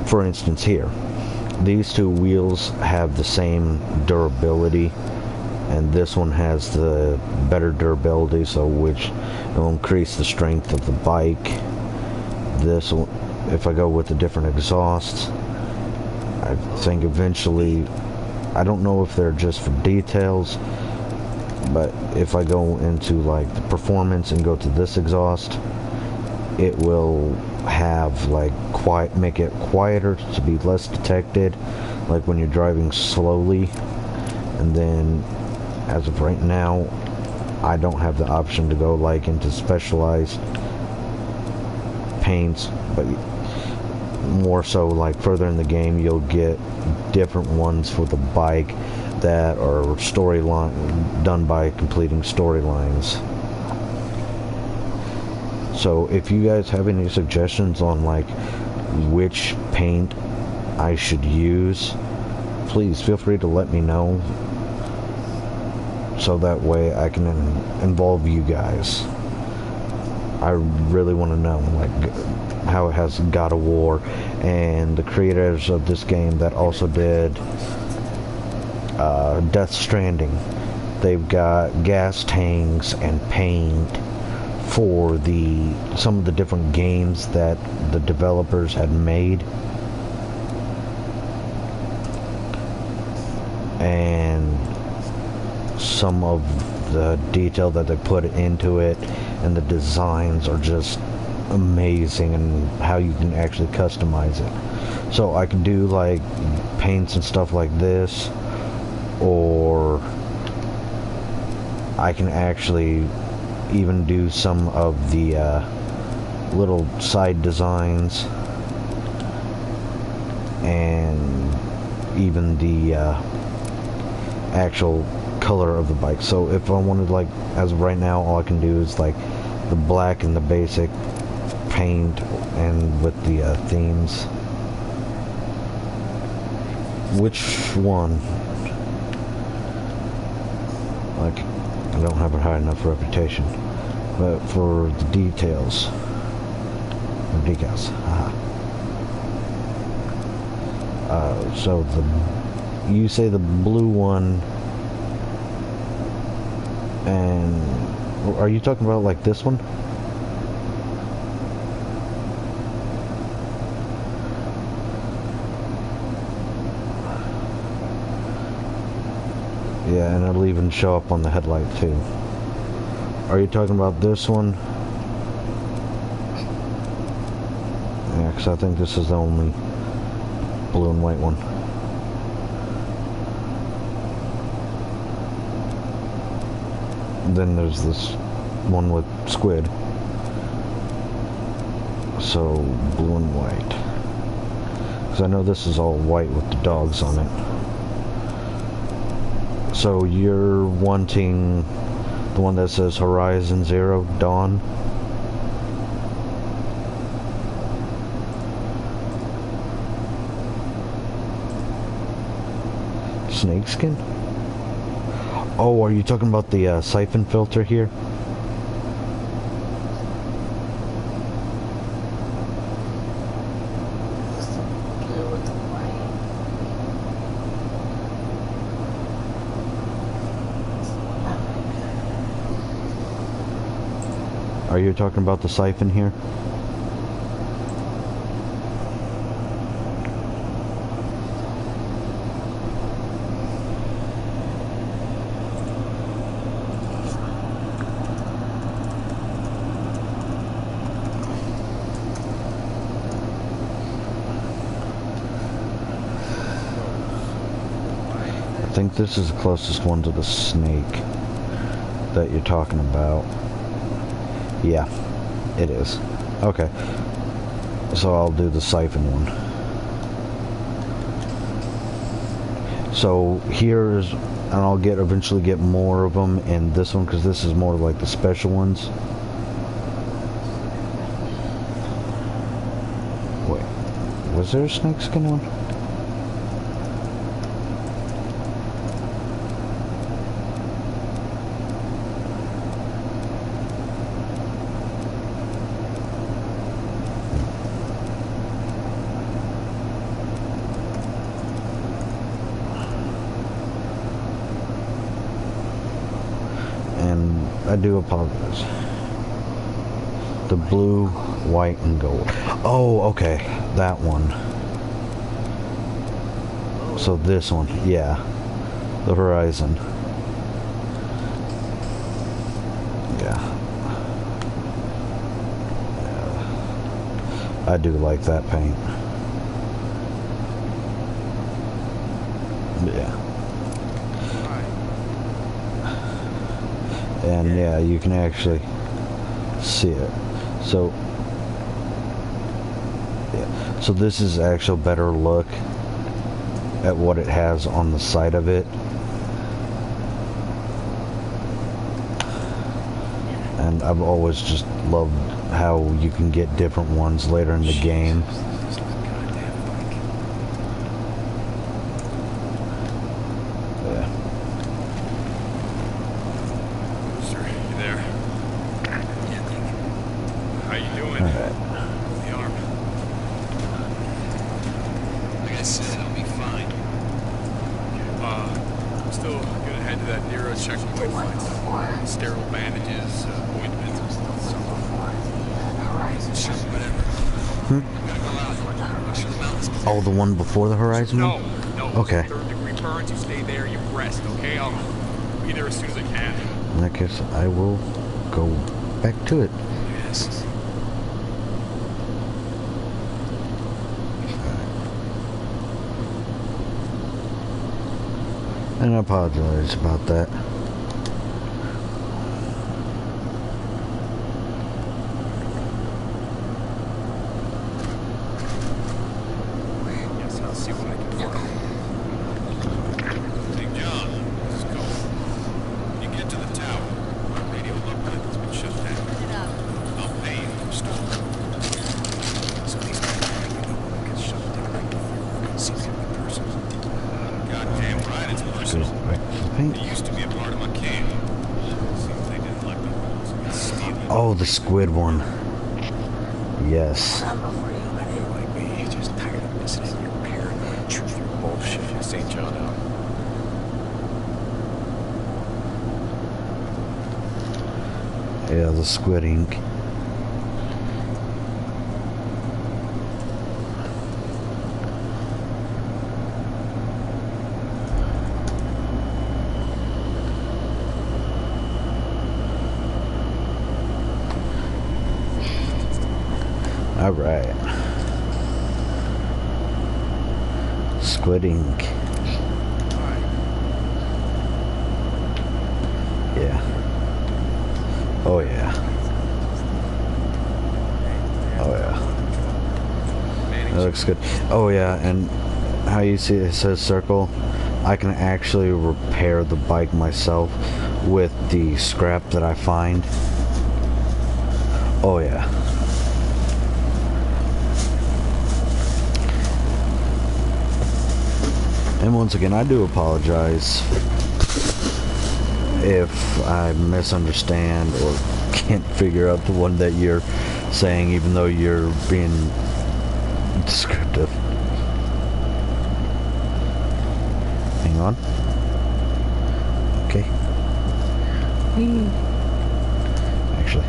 for instance here, these 2 wheels have the same durability, and this one has the better durability, so which will increase the strength of the bike. This will, if I go with the different exhausts, I think eventually, I don't know if they're just for details, but if I go into like the performance and go to this exhaust, it will have like make it quieter to be less detected, like when you're driving slowly. And then as of right now, I don't have the option to go like into specialized paints, but more so like further in the game you'll get different ones for the bike that are storyline done by completing storylines. So if you guys have any suggestions on like which paint I should use, please feel free to let me know, so that way I can involve you guys. I really want to know like how it has God of War, and the creators of this game that also did Death Stranding. They've got gas tanks and paint for some of the different games that the developers had made. And some of the detail that they put into it and the designs are just amazing, and how you can actually customize it. So I can do like paints and stuff like this, or I can actually even do some of the little side designs and even the actual color of the bike. So if I wanted, like, as of right now, all I can do is like the black and the basic paint and with the themes. Which one? Like, I don't have a high enough reputation, but for the details, or decals. So you say the blue one, and are you talking about like this one? Yeah, and it'll even show up on the headlight too. Are you talking about this one? Yeah, because I think this is the only blue and white one. Then there's this one with squid. So, blue and white. Because I know this is all white with the dogs on it. So you're wanting the one that says Horizon Zero Dawn? Snakeskin? Oh, are you talking about the siphon filter here? Are you talking about the siphon here? I think this is the closest one to the snake that you're talking about. Yeah, it is. Okay. So I'll do the siphon one. So here's, and I'll eventually get more of them in this one, because this is more like the special ones. Wait, was there a snakeskin one? I do apologize. The blue, white, and gold. Oh, okay. That one. So this one. Yeah. The Horizon. Yeah. I do like that paint. Yeah. And yeah, you can actually see it. So yeah, so this is actually a better look at what it has on the side of it. And I've always just loved how you can get different ones later in the game. Still gonna head to that Nero checkpoint, find some sterile bandages, ointment, whatever. Gotta go out. Make sure the mountains. Oh, the one before the Horizon No, one? no. Okay. Third-degree burns. You stay there. You rest. Okay. I'll be there as soon as I can. In that case, I will go back to it. Yes. And I apologize about that. Yes, I'll see what I can find. St. John, this is Cole. You get to the tower. My radio lockup has been shut down. I'll pay you for storm. So these people get shut down. Seems like a person. Goddamn right, it's personal. Paint. It used to be a part of my camp. Seems they didn't like the rules against stealing. Oh, the squid one. Yes. You're like me, just tired of listening to your paranoid truth, your bullshit. St. John out. Yeah, the squid ink. All right. Squid ink. Yeah. Oh yeah. Oh yeah. That looks good. Oh yeah, and how you see it says circle, I can actually repair the bike myself with the scrap that I find. Oh yeah. And once again, I do apologize if I misunderstand or can't figure out the one that you're saying, even though you're being descriptive. Hang on. Okay. Actually,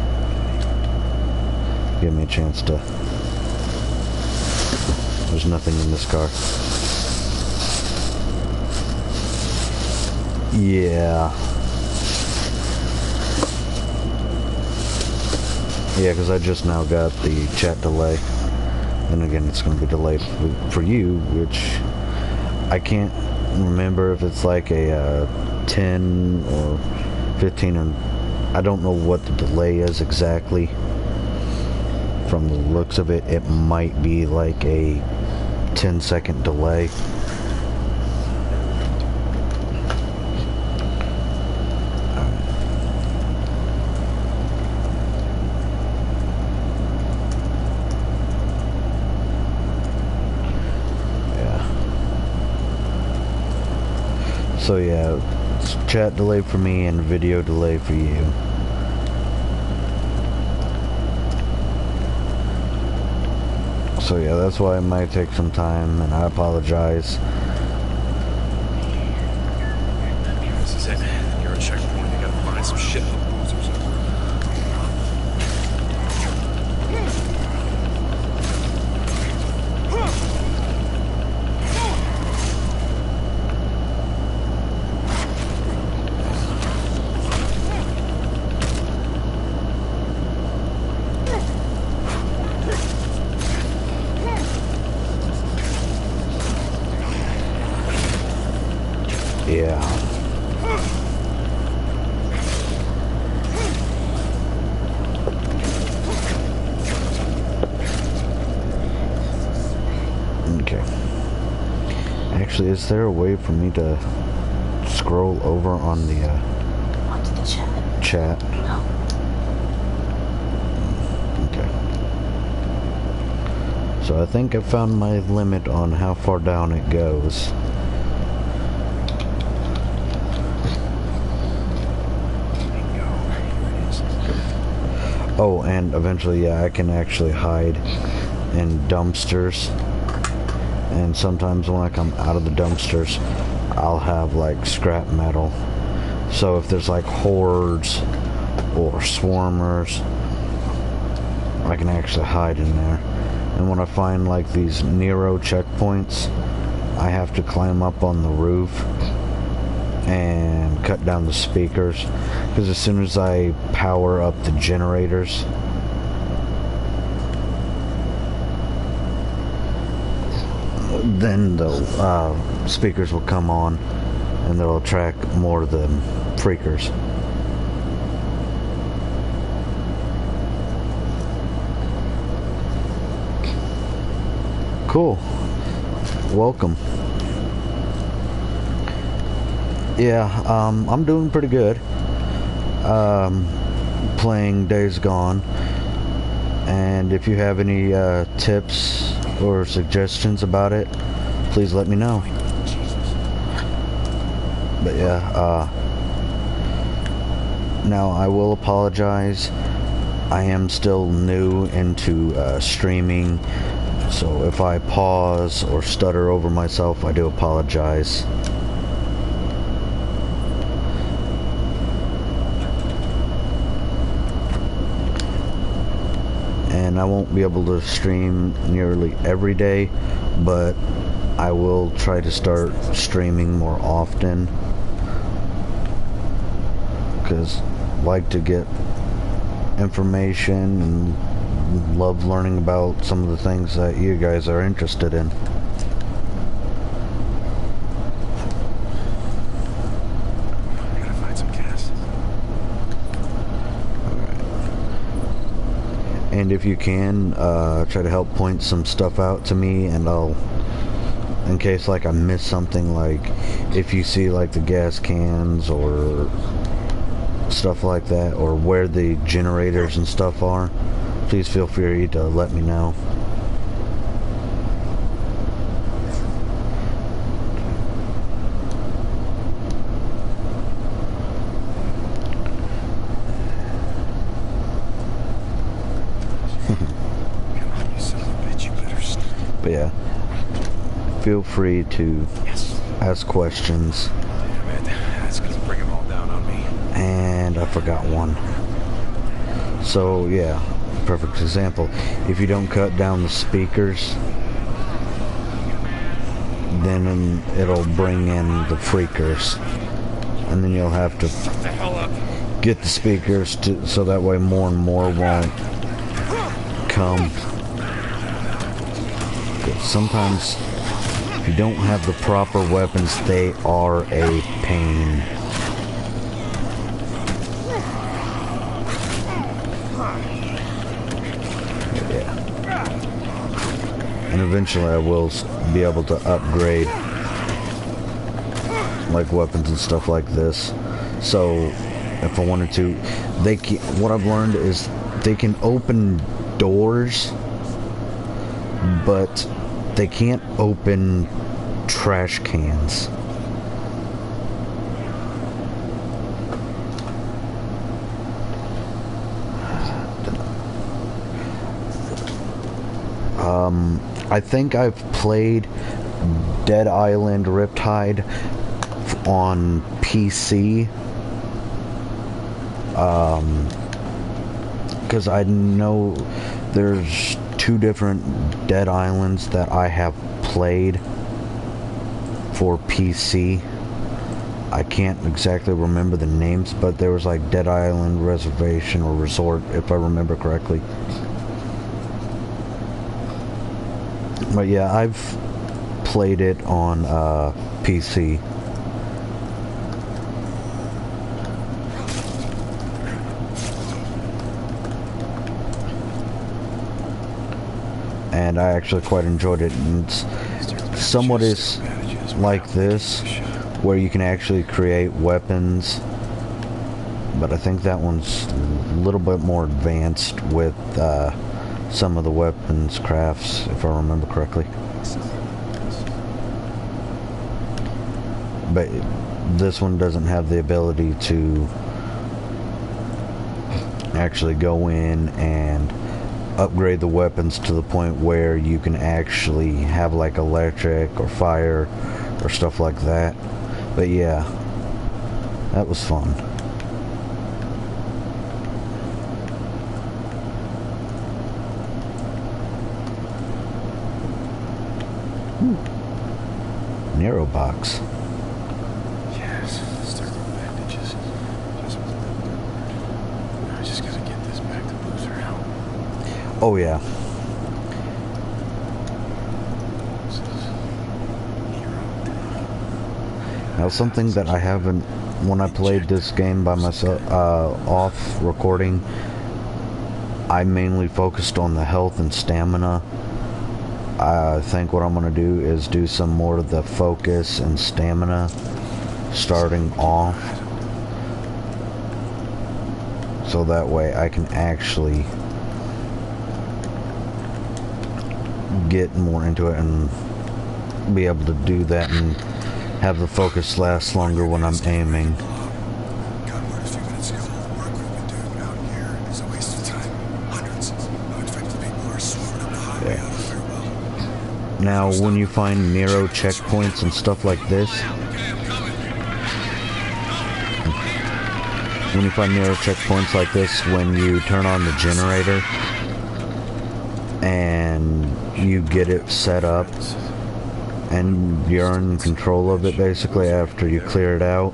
give me a chance to... There's nothing in this car. Yeah. Yeah, because I just now got the chat delay. And again, it's going to be delayed for you, which I can't remember if it's like a 10 or 15, and I don't know what the delay is exactly. From the looks of it, it might be like a 10-second delay. So yeah, it's chat delay for me and video delay for you. So yeah, that's why it might take some time, and I apologize. This is it. You're a checkpoint. You gotta find some shit for boozers. Yeah. Okay. Actually, is there a way for me to scroll over on the Onto the chat. chat? No. Okay. So I think I found my limit on how far down it goes. Oh, and eventually, yeah, I can actually hide in dumpsters. And sometimes when I come out of the dumpsters, I'll have like scrap metal. So if there's like hordes or swarmers, I can actually hide in there. And when I find like these Nero checkpoints, I have to climb up on the roof and cut down the speakers, because as soon as I power up the generators, then the speakers will come on and they'll attract more of the freakers. Cool. Welcome. Yeah, I'm doing pretty good. Playing Days Gone. And if you have any tips or suggestions about it, please let me know. But yeah, now I will apologize. I am still new into streaming, so if I pause or stutter over myself, I do apologize. And I won't be able to stream nearly every day, but I will try to start streaming more often, because I like to get information and love learning about some of the things that you guys are interested in. I gotta find some gas. And if you can, try to help point some stuff out to me, and I'll, in case like I miss something, like if you see like the gas cans or stuff like that, or where the generators and stuff are, please feel free to let me know. Come on, you son of a bitch, you better stop. But yeah, feel free to ask questions. Damn it, that's gonna bring them all down on me. And I forgot one. So yeah, perfect example. If you don't cut down the speakers, then it'll bring in the freakers, and then you'll have to get the speakers so that way more and more won't come. 'Cause sometimes if you don't have the proper weapons, they are a pain. And eventually I will be able to upgrade like weapons and stuff like this. So if I wanted to, what I've learned is they can open doors, but they can't open trash cans. I think I've played Dead Island Riptide on PC, because I know there's two different Dead Islands that I have played for PC. I can't exactly remember the names, but there was like Dead Island Reservation or Resort, if I remember correctly. But yeah, I've played it on PC. And I actually quite enjoyed it. And it's somewhat is like this, where you can actually create weapons. But I think that one's a little bit more advanced with some of the weapons crafts, if I remember correctly. But this one doesn't have the ability to actually go in and upgrade the weapons to the point where you can actually have like electric or fire or stuff like that. But yeah, that was fun. Nero box. Yes, start with bandages. Just was a little bit worried. I just gotta get this back to Boozer now. Oh yeah. Now something that I haven't, when I played this game by myself, off recording, I mainly focused on the health and stamina. I think what I'm going to do is do some more of the focus and stamina starting off, so that way I can actually get more into it and be able to do that and have the focus last longer when I'm aiming. Got word a few minutes ago. The work we've been doing out here is a waste of time. Hundreds of infected people are swarming up the highway out of Farewell. Now, when you find Nero checkpoints and stuff like this, when you turn on the generator and you get it set up and you're in control of it basically after you clear it out,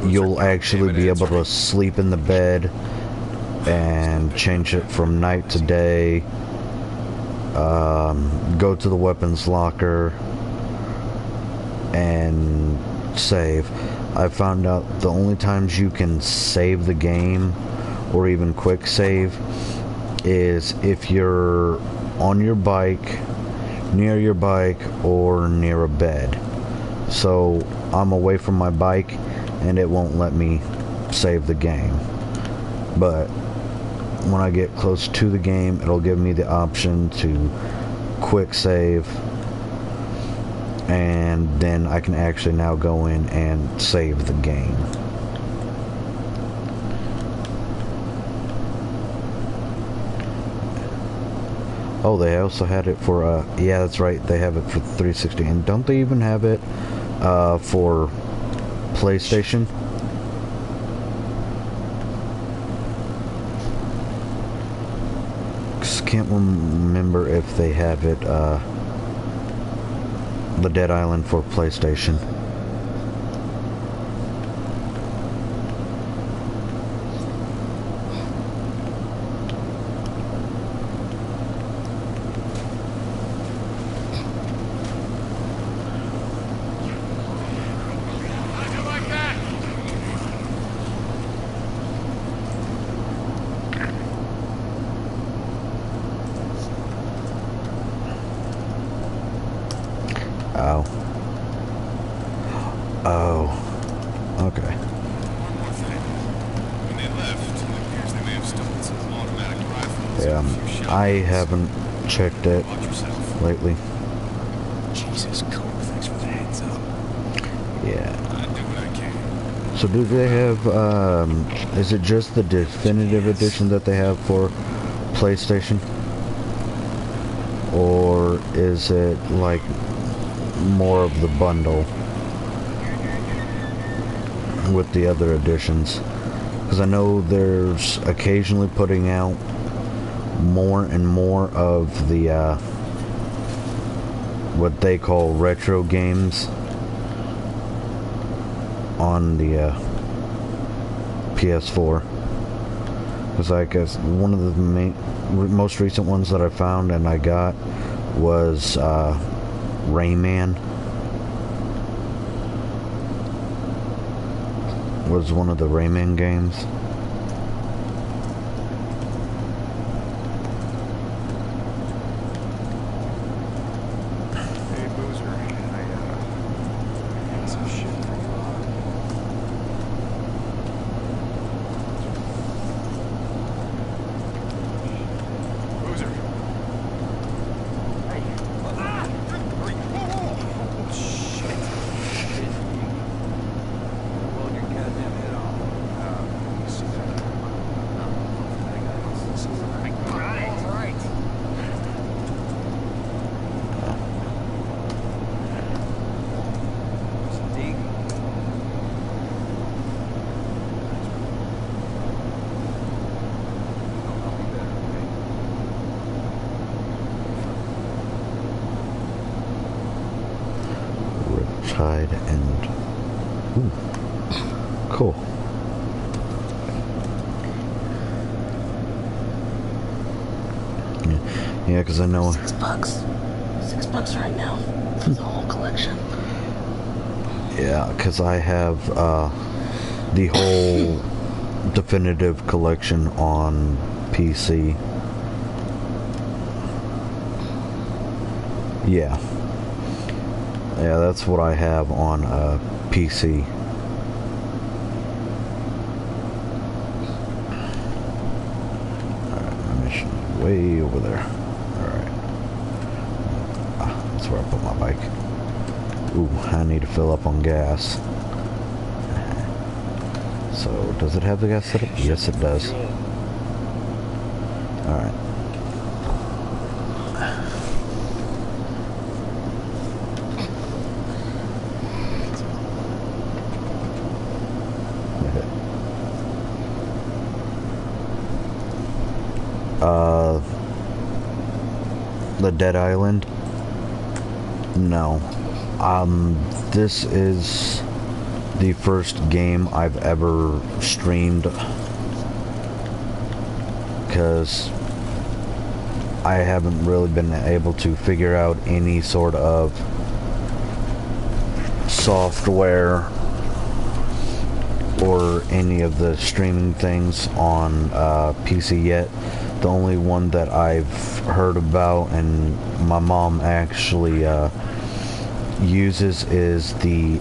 you'll actually be able to sleep in the bed and change it from night to day, go to the weapons locker and save. I found out the only times you can save the game or even quick save is if you're on your bike, near your bike, or near a bed. So I'm away from my bike and it won't let me save the game, but when I get close to the game it'll give me the option to quick save, and then I can actually now go in and save the game. Oh, they also had it for, yeah, that's right, they have it for 360, and don't they even have it, for PlayStation? Can't remember if they have it, the Dead Island for PlayStation. Oh. Oh. Okay. One more thing. When they left, it appears they may have stolen some automatic rifles. Yeah, and a few I shotguns. haven't checked it Watch yourself. lately. Jesus, cool. Thanks for the heads up. Yeah. I do what I can. So do they have, is it just the definitive edition that they have for PlayStation? Or is it like more of the bundle with the other editions? Because I know there's occasionally putting out more and more of the what they call retro games on the PS4. Because I guess one of the most recent ones that I found and I got was Rayman. Was one of the Rayman games. Hey, Boozer. I got some shit for you. Boozer. Hey. Oh, shit. Blow your goddamn head off. Tide and... Ooh. Cool. Yeah, because I know... $6. $6 right now for the whole collection. Yeah, because I have the whole definitive collection on PC. Yeah. Yeah, that's what I have on PC. Alright, my mission is way over there. Alright. That's where I put my bike. Ooh, I need to fill up on gas. So, does it have the gas set up? Yes, it does. Alright. The Dead Island? No. This is the first game I've ever streamed, because I haven't really been able to figure out any sort of software or any of the streaming things on PC yet. The only one that I've heard about and my mom actually uses is the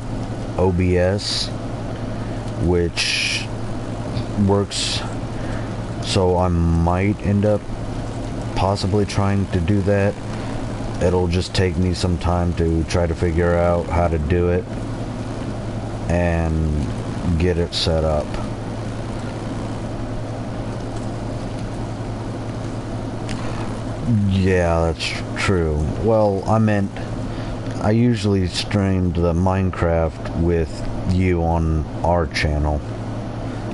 OBS, which works, so I might end up possibly trying to do that. It'll just take me some time to try to figure out how to do it and get it set up. Yeah, that's true. Well, I usually streamed the Minecraft with you on our channel.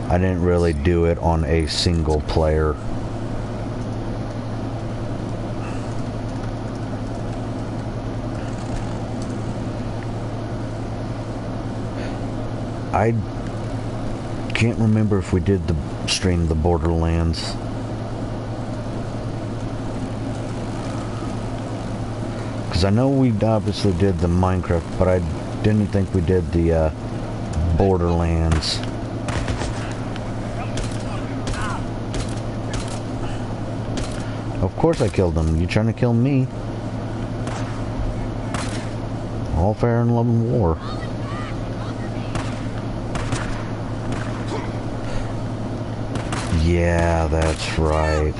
I didn't really do it on a single player. I can't remember if we did stream the Borderlands. Because I know we obviously did the Minecraft, but I didn't think we did the Borderlands. Of course I killed him. You trying to kill me? All fair in love and war. Yeah, that's right.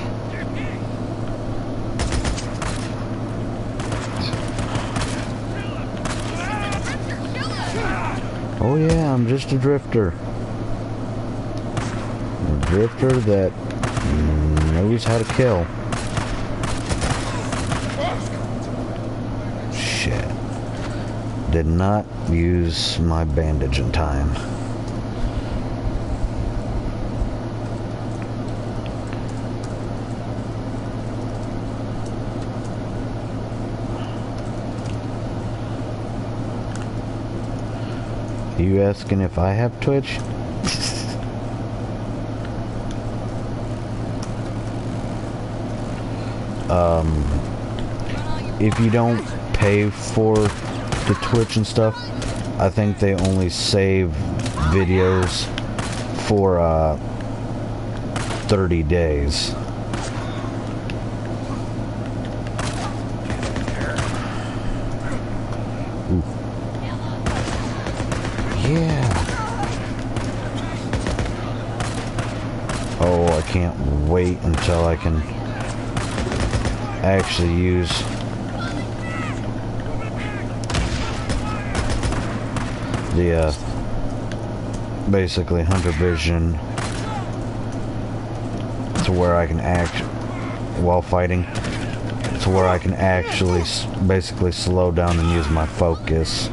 Oh yeah, I'm just a drifter. A drifter that knows how to kill. Shit. Did not use my bandage in time. You asking if I have Twitch? If you don't pay for the Twitch and stuff, I think they only save videos for 30 days. Ooh. Yeah. Oh, I can't wait until I can actually use the basically hunter vision to where I can while fighting, to where I can actually basically slow down and use my focus.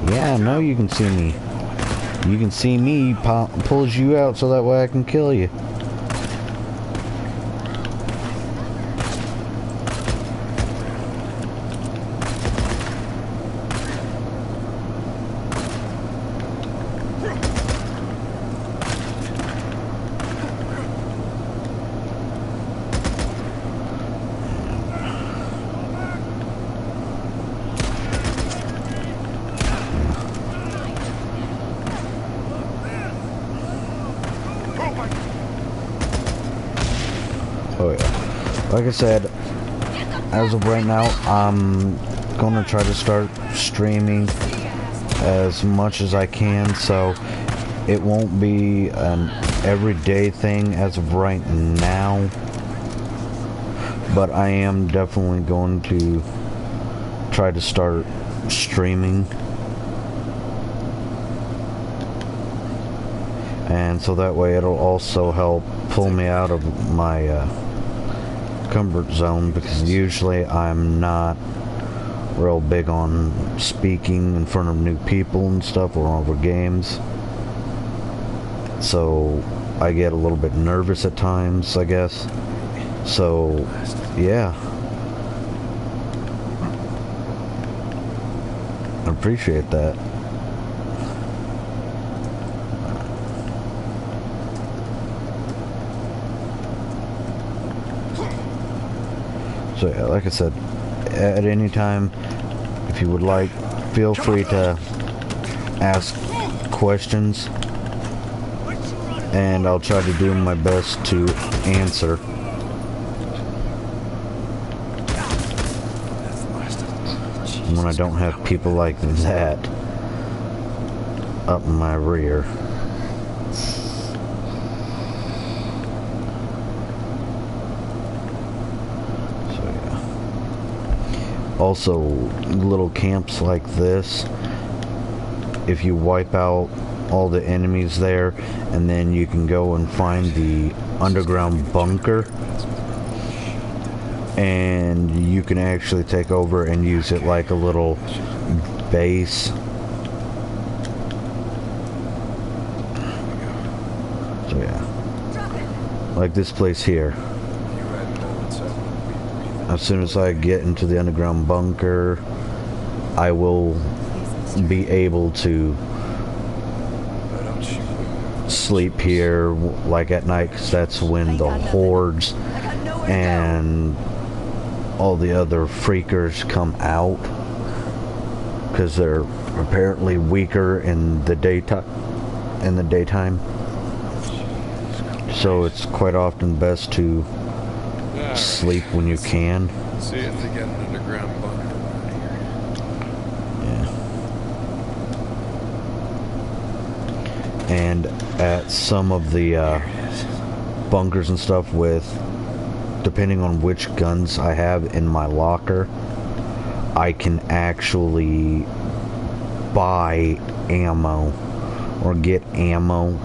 Yeah, no, you can see me. You can see me pulls you out so that way I can kill you. like I said, as of right now, I'm gonna try to start streaming as much as I can, so it won't be an everyday thing as of right now, but I am definitely going to try to start streaming, and so that way it'll also help pull me out of my comfort zone, because usually I'm not real big on speaking in front of new people and stuff or over games, so I get a little bit nervous at times, I guess. So yeah, I appreciate that. So yeah, like I said, at any time, if you would like, feel free to ask questions, and I'll try to do my best to answer. When I don't have people like that up in my rear. Also, little camps like this, if you wipe out all the enemies there, and then you can go and find the underground bunker, and you can actually take over and use it like a little base. So yeah, like this place here. As soon as I get into the underground bunker, I will be able to sleep here, like at night, because that's when the hordes and all the other freakers come out, because they're apparently weaker in the daytime. So it's quite often best to sleep when you can. See if they get an underground bunker around here. Yeah. And at some of the bunkers and stuff, depending on which guns I have in my locker, I can actually buy ammo or get ammo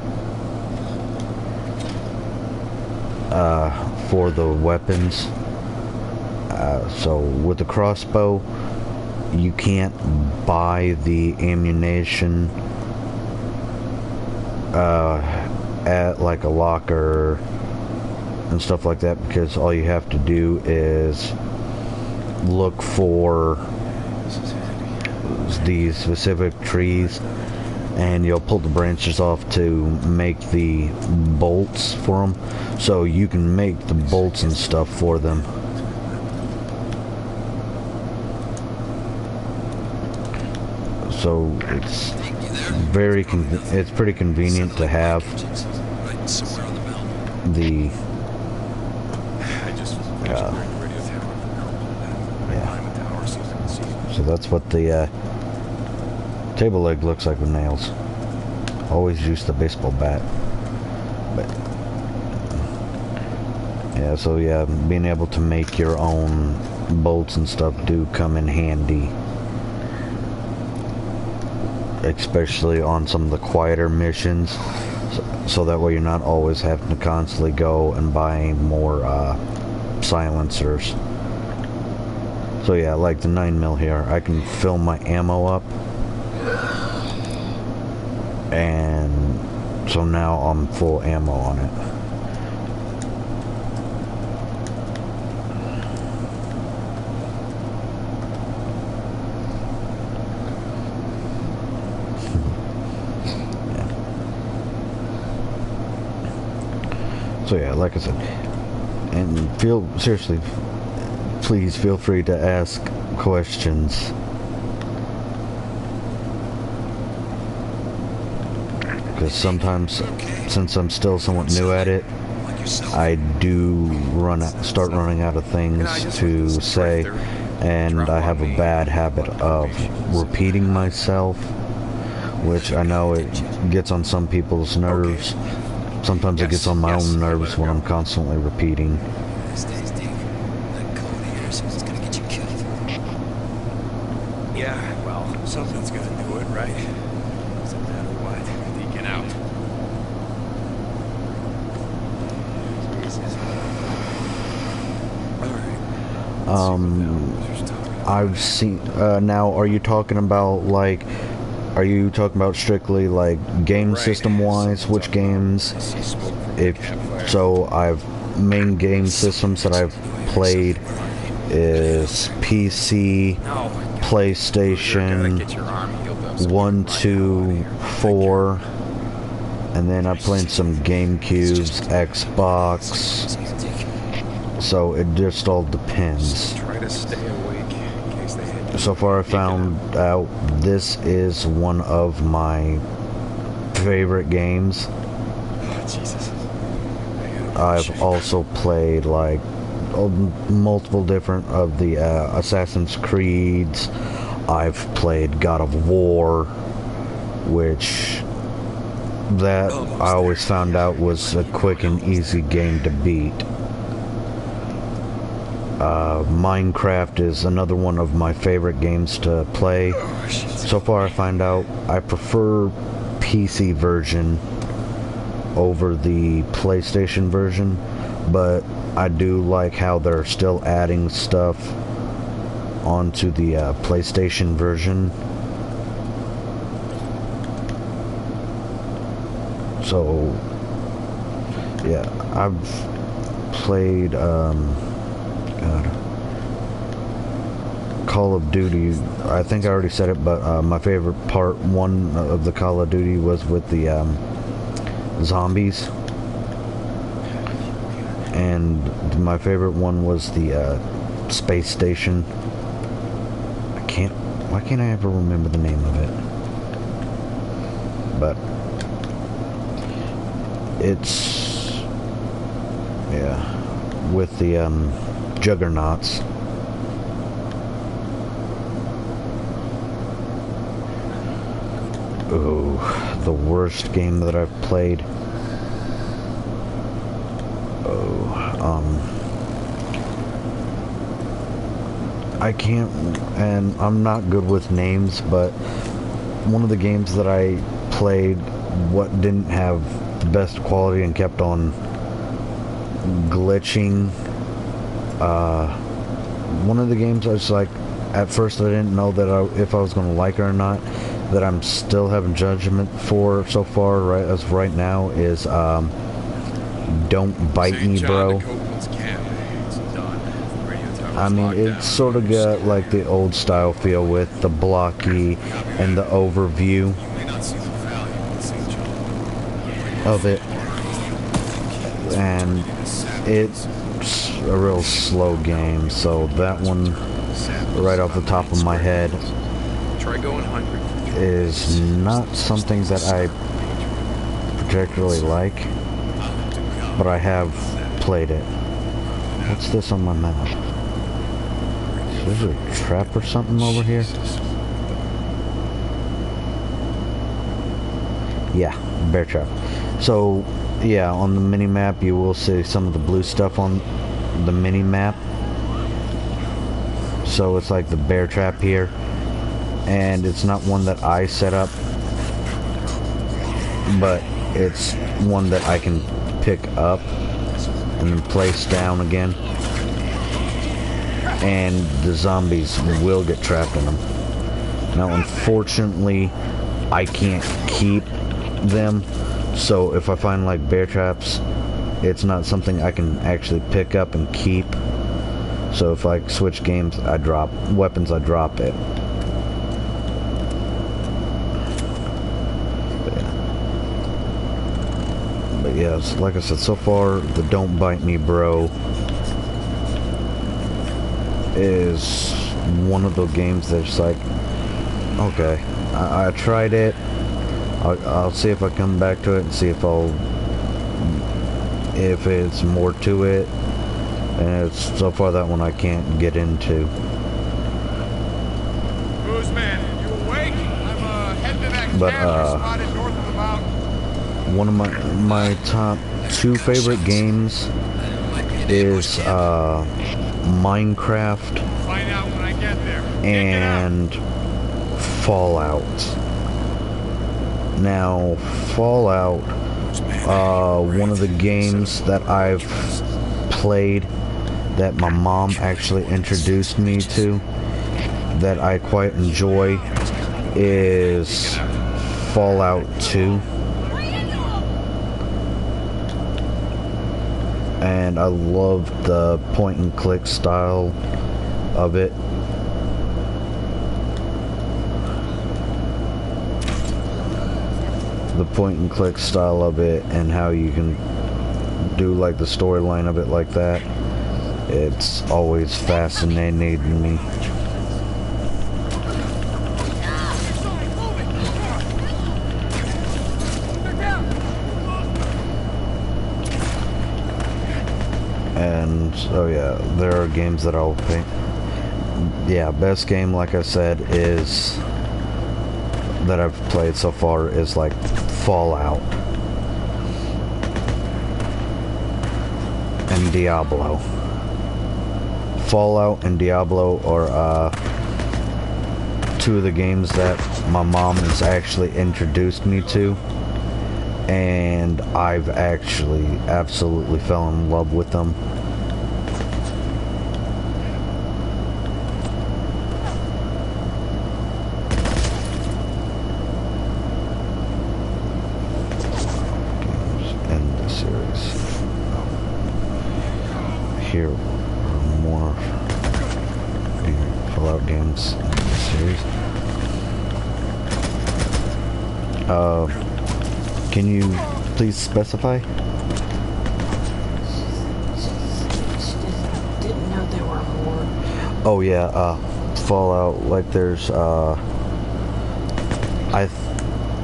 for the weapons. So with the crossbow, you can't buy the ammunition at like a locker and stuff like that, because all you have to do is look for these specific trees, and you'll pull the branches off to make the bolts for them, so you can make the bolts and stuff for them. So it's it's pretty convenient to have the so that's what the table leg looks like with nails. Always use the baseball bat, but yeah, so yeah, being able to make your own bolts and stuff do come in handy, especially on some of the quieter missions, so that way you're not always having to constantly go and buy more silencers. So yeah, like the 9mm here, I can fill my ammo up, and so now I'm full ammo on it. So yeah, like I said, and seriously, please feel free to ask questions, because sometimes, since I'm still somewhat new at it, yourself. I do start running out of things to say, and I have a bad habit of repeating myself, which I know it gets on some people's nerves. Sometimes it gets on my own nerves when I'm constantly repeating. Stays deep. That code here says it's gonna get you killed. Yeah, well, something's gonna do it, right? Doesn't matter what. Deacon out. I've seen, now are you talking about like, are you talking about strictly like game system wise, which games? If so, main game systems that I've played is PC, PlayStation 1, 2, 4, and then I played some GameCubes, Xbox. So it just all depends. Try to stay awake in case they hit. So far I found out this is one of my favorite games. Oh, Jesus. I've also played like multiple different of the Assassin's Creeds. I've played God of War, which that I always found out was a quick and easy game to beat. Minecraft is another one of my favorite games to play. So far I find out I prefer PC version over the PlayStation version, but I do like how they're still adding stuff onto the PlayStation version. So yeah, I've played Call of Duty. I think I already said it, but my favorite part one of the Call of Duty was with the zombies, and my favorite one was the space station. Why can't I ever remember the name of it? But it's, yeah, with the juggernauts. Oh, the worst game that I've played. I can't, and I'm not good with names, but one of the games that I played what didn't have the best quality and kept on glitching. One of the games I was like, at first I didn't know that if I was going to like it or not, that I'm still having judgment for so far right now is Don't Bite Me Bro. I mean, it's sort of got like the old style feel with the blocky and the overview of it, and it's a real slow game, so that one right off the top of my head is not something that I particularly like, but I have played it. What's this on my map? Is there a trap or something over here? Yeah, bear trap. So, yeah, on the mini-map you will see some of the blue stuff on the mini-map. So it's like the bear trap here. And it's not one that I set up, but it's one that I can pick up and then place down again. And the zombies will get trapped in them. Now, unfortunately, I can't keep them, so if I find like bear traps, it's not something I can actually pick up and keep. So if I switch games, I drop weapons, I drop it. But yeah, like I said, so far the Don't Bite Me Bro is one of the games that's like, okay, I tried it, I'll see if I come back to it and see if I'll if it's more to it, and it's so far that one I can't get into. Who's man? You awake? I'm heading to that But, camp spotted north of the mountain. One of my top 2 favorite games is Minecraft Find out when I get there. and Fallout. Now, Fallout, one of the games that I've played that my mom actually introduced me to that I quite enjoy is Fallout 2. And I love the point and click style of it. The point and click style of it and how you can do like the storyline of it like that. It's always fascinated me. And so yeah, there are games that I'll pick. Yeah, best game, like I said, is that I've played so far is like Fallout and Diablo. Fallout and Diablo are 2 of the games that my mom has actually introduced me to, and I've actually absolutely fell in love with them. Here are more Fallout games in the series. Can you please specify? Didn't know there were more. Oh yeah, Fallout, like there's, I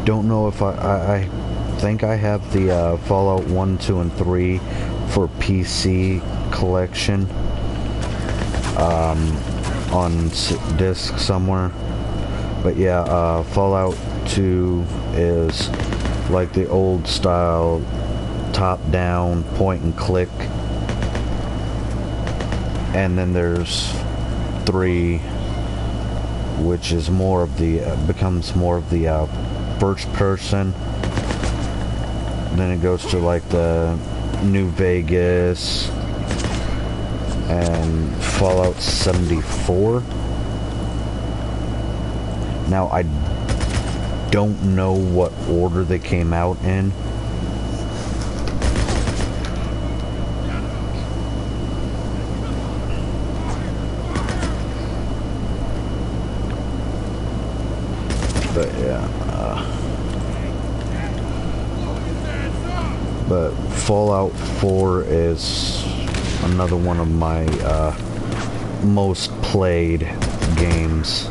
don't know if I think I have the Fallout 1, 2, and 3 for PC collection on disc somewhere. But yeah, Fallout 2 is like the old style top-down point and click, and then there's 3, which is more of the becomes more of the first person. Then it goes to like the New Vegas and Fallout 74. Now I don't know what order they came out in. But yeah, but Fallout 4 is another one of my most played games.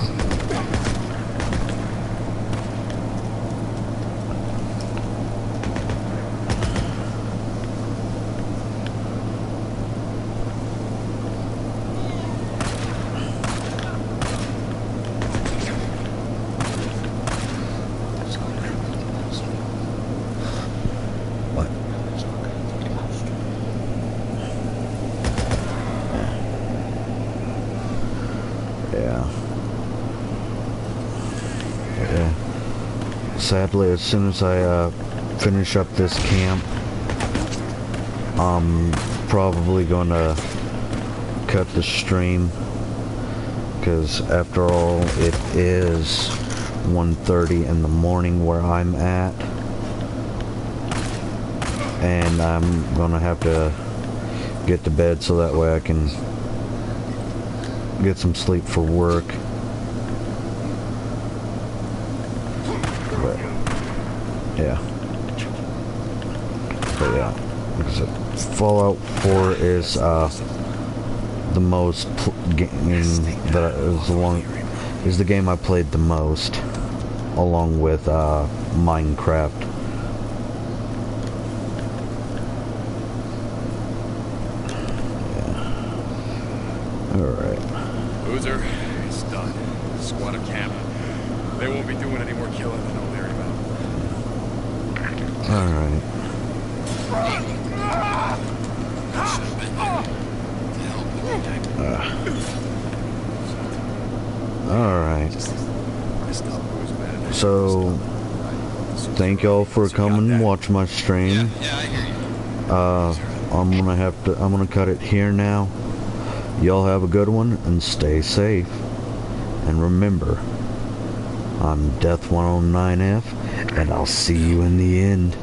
Sadly, as soon as I finish up this camp, I'm probably going to cut the stream, because after all, it is 1:30 in the morning where I'm at, and I'm going to have to get to bed so that way I can get some sleep for work. Yeah. But yeah, like I said, Fallout 4 is the most game that is the game I played the most, along with Minecraft. Alright. Boozer, it's done. Squad of camp. They won't be doing any more killing than Old Leary Mountain. Alright. Alright. So, thank y'all for coming and watch my stream. Yeah, I hear you. I'm gonna cut it here now. Y'all have a good one and stay safe. And remember, I'm Death 109F, and I'll see you in the end.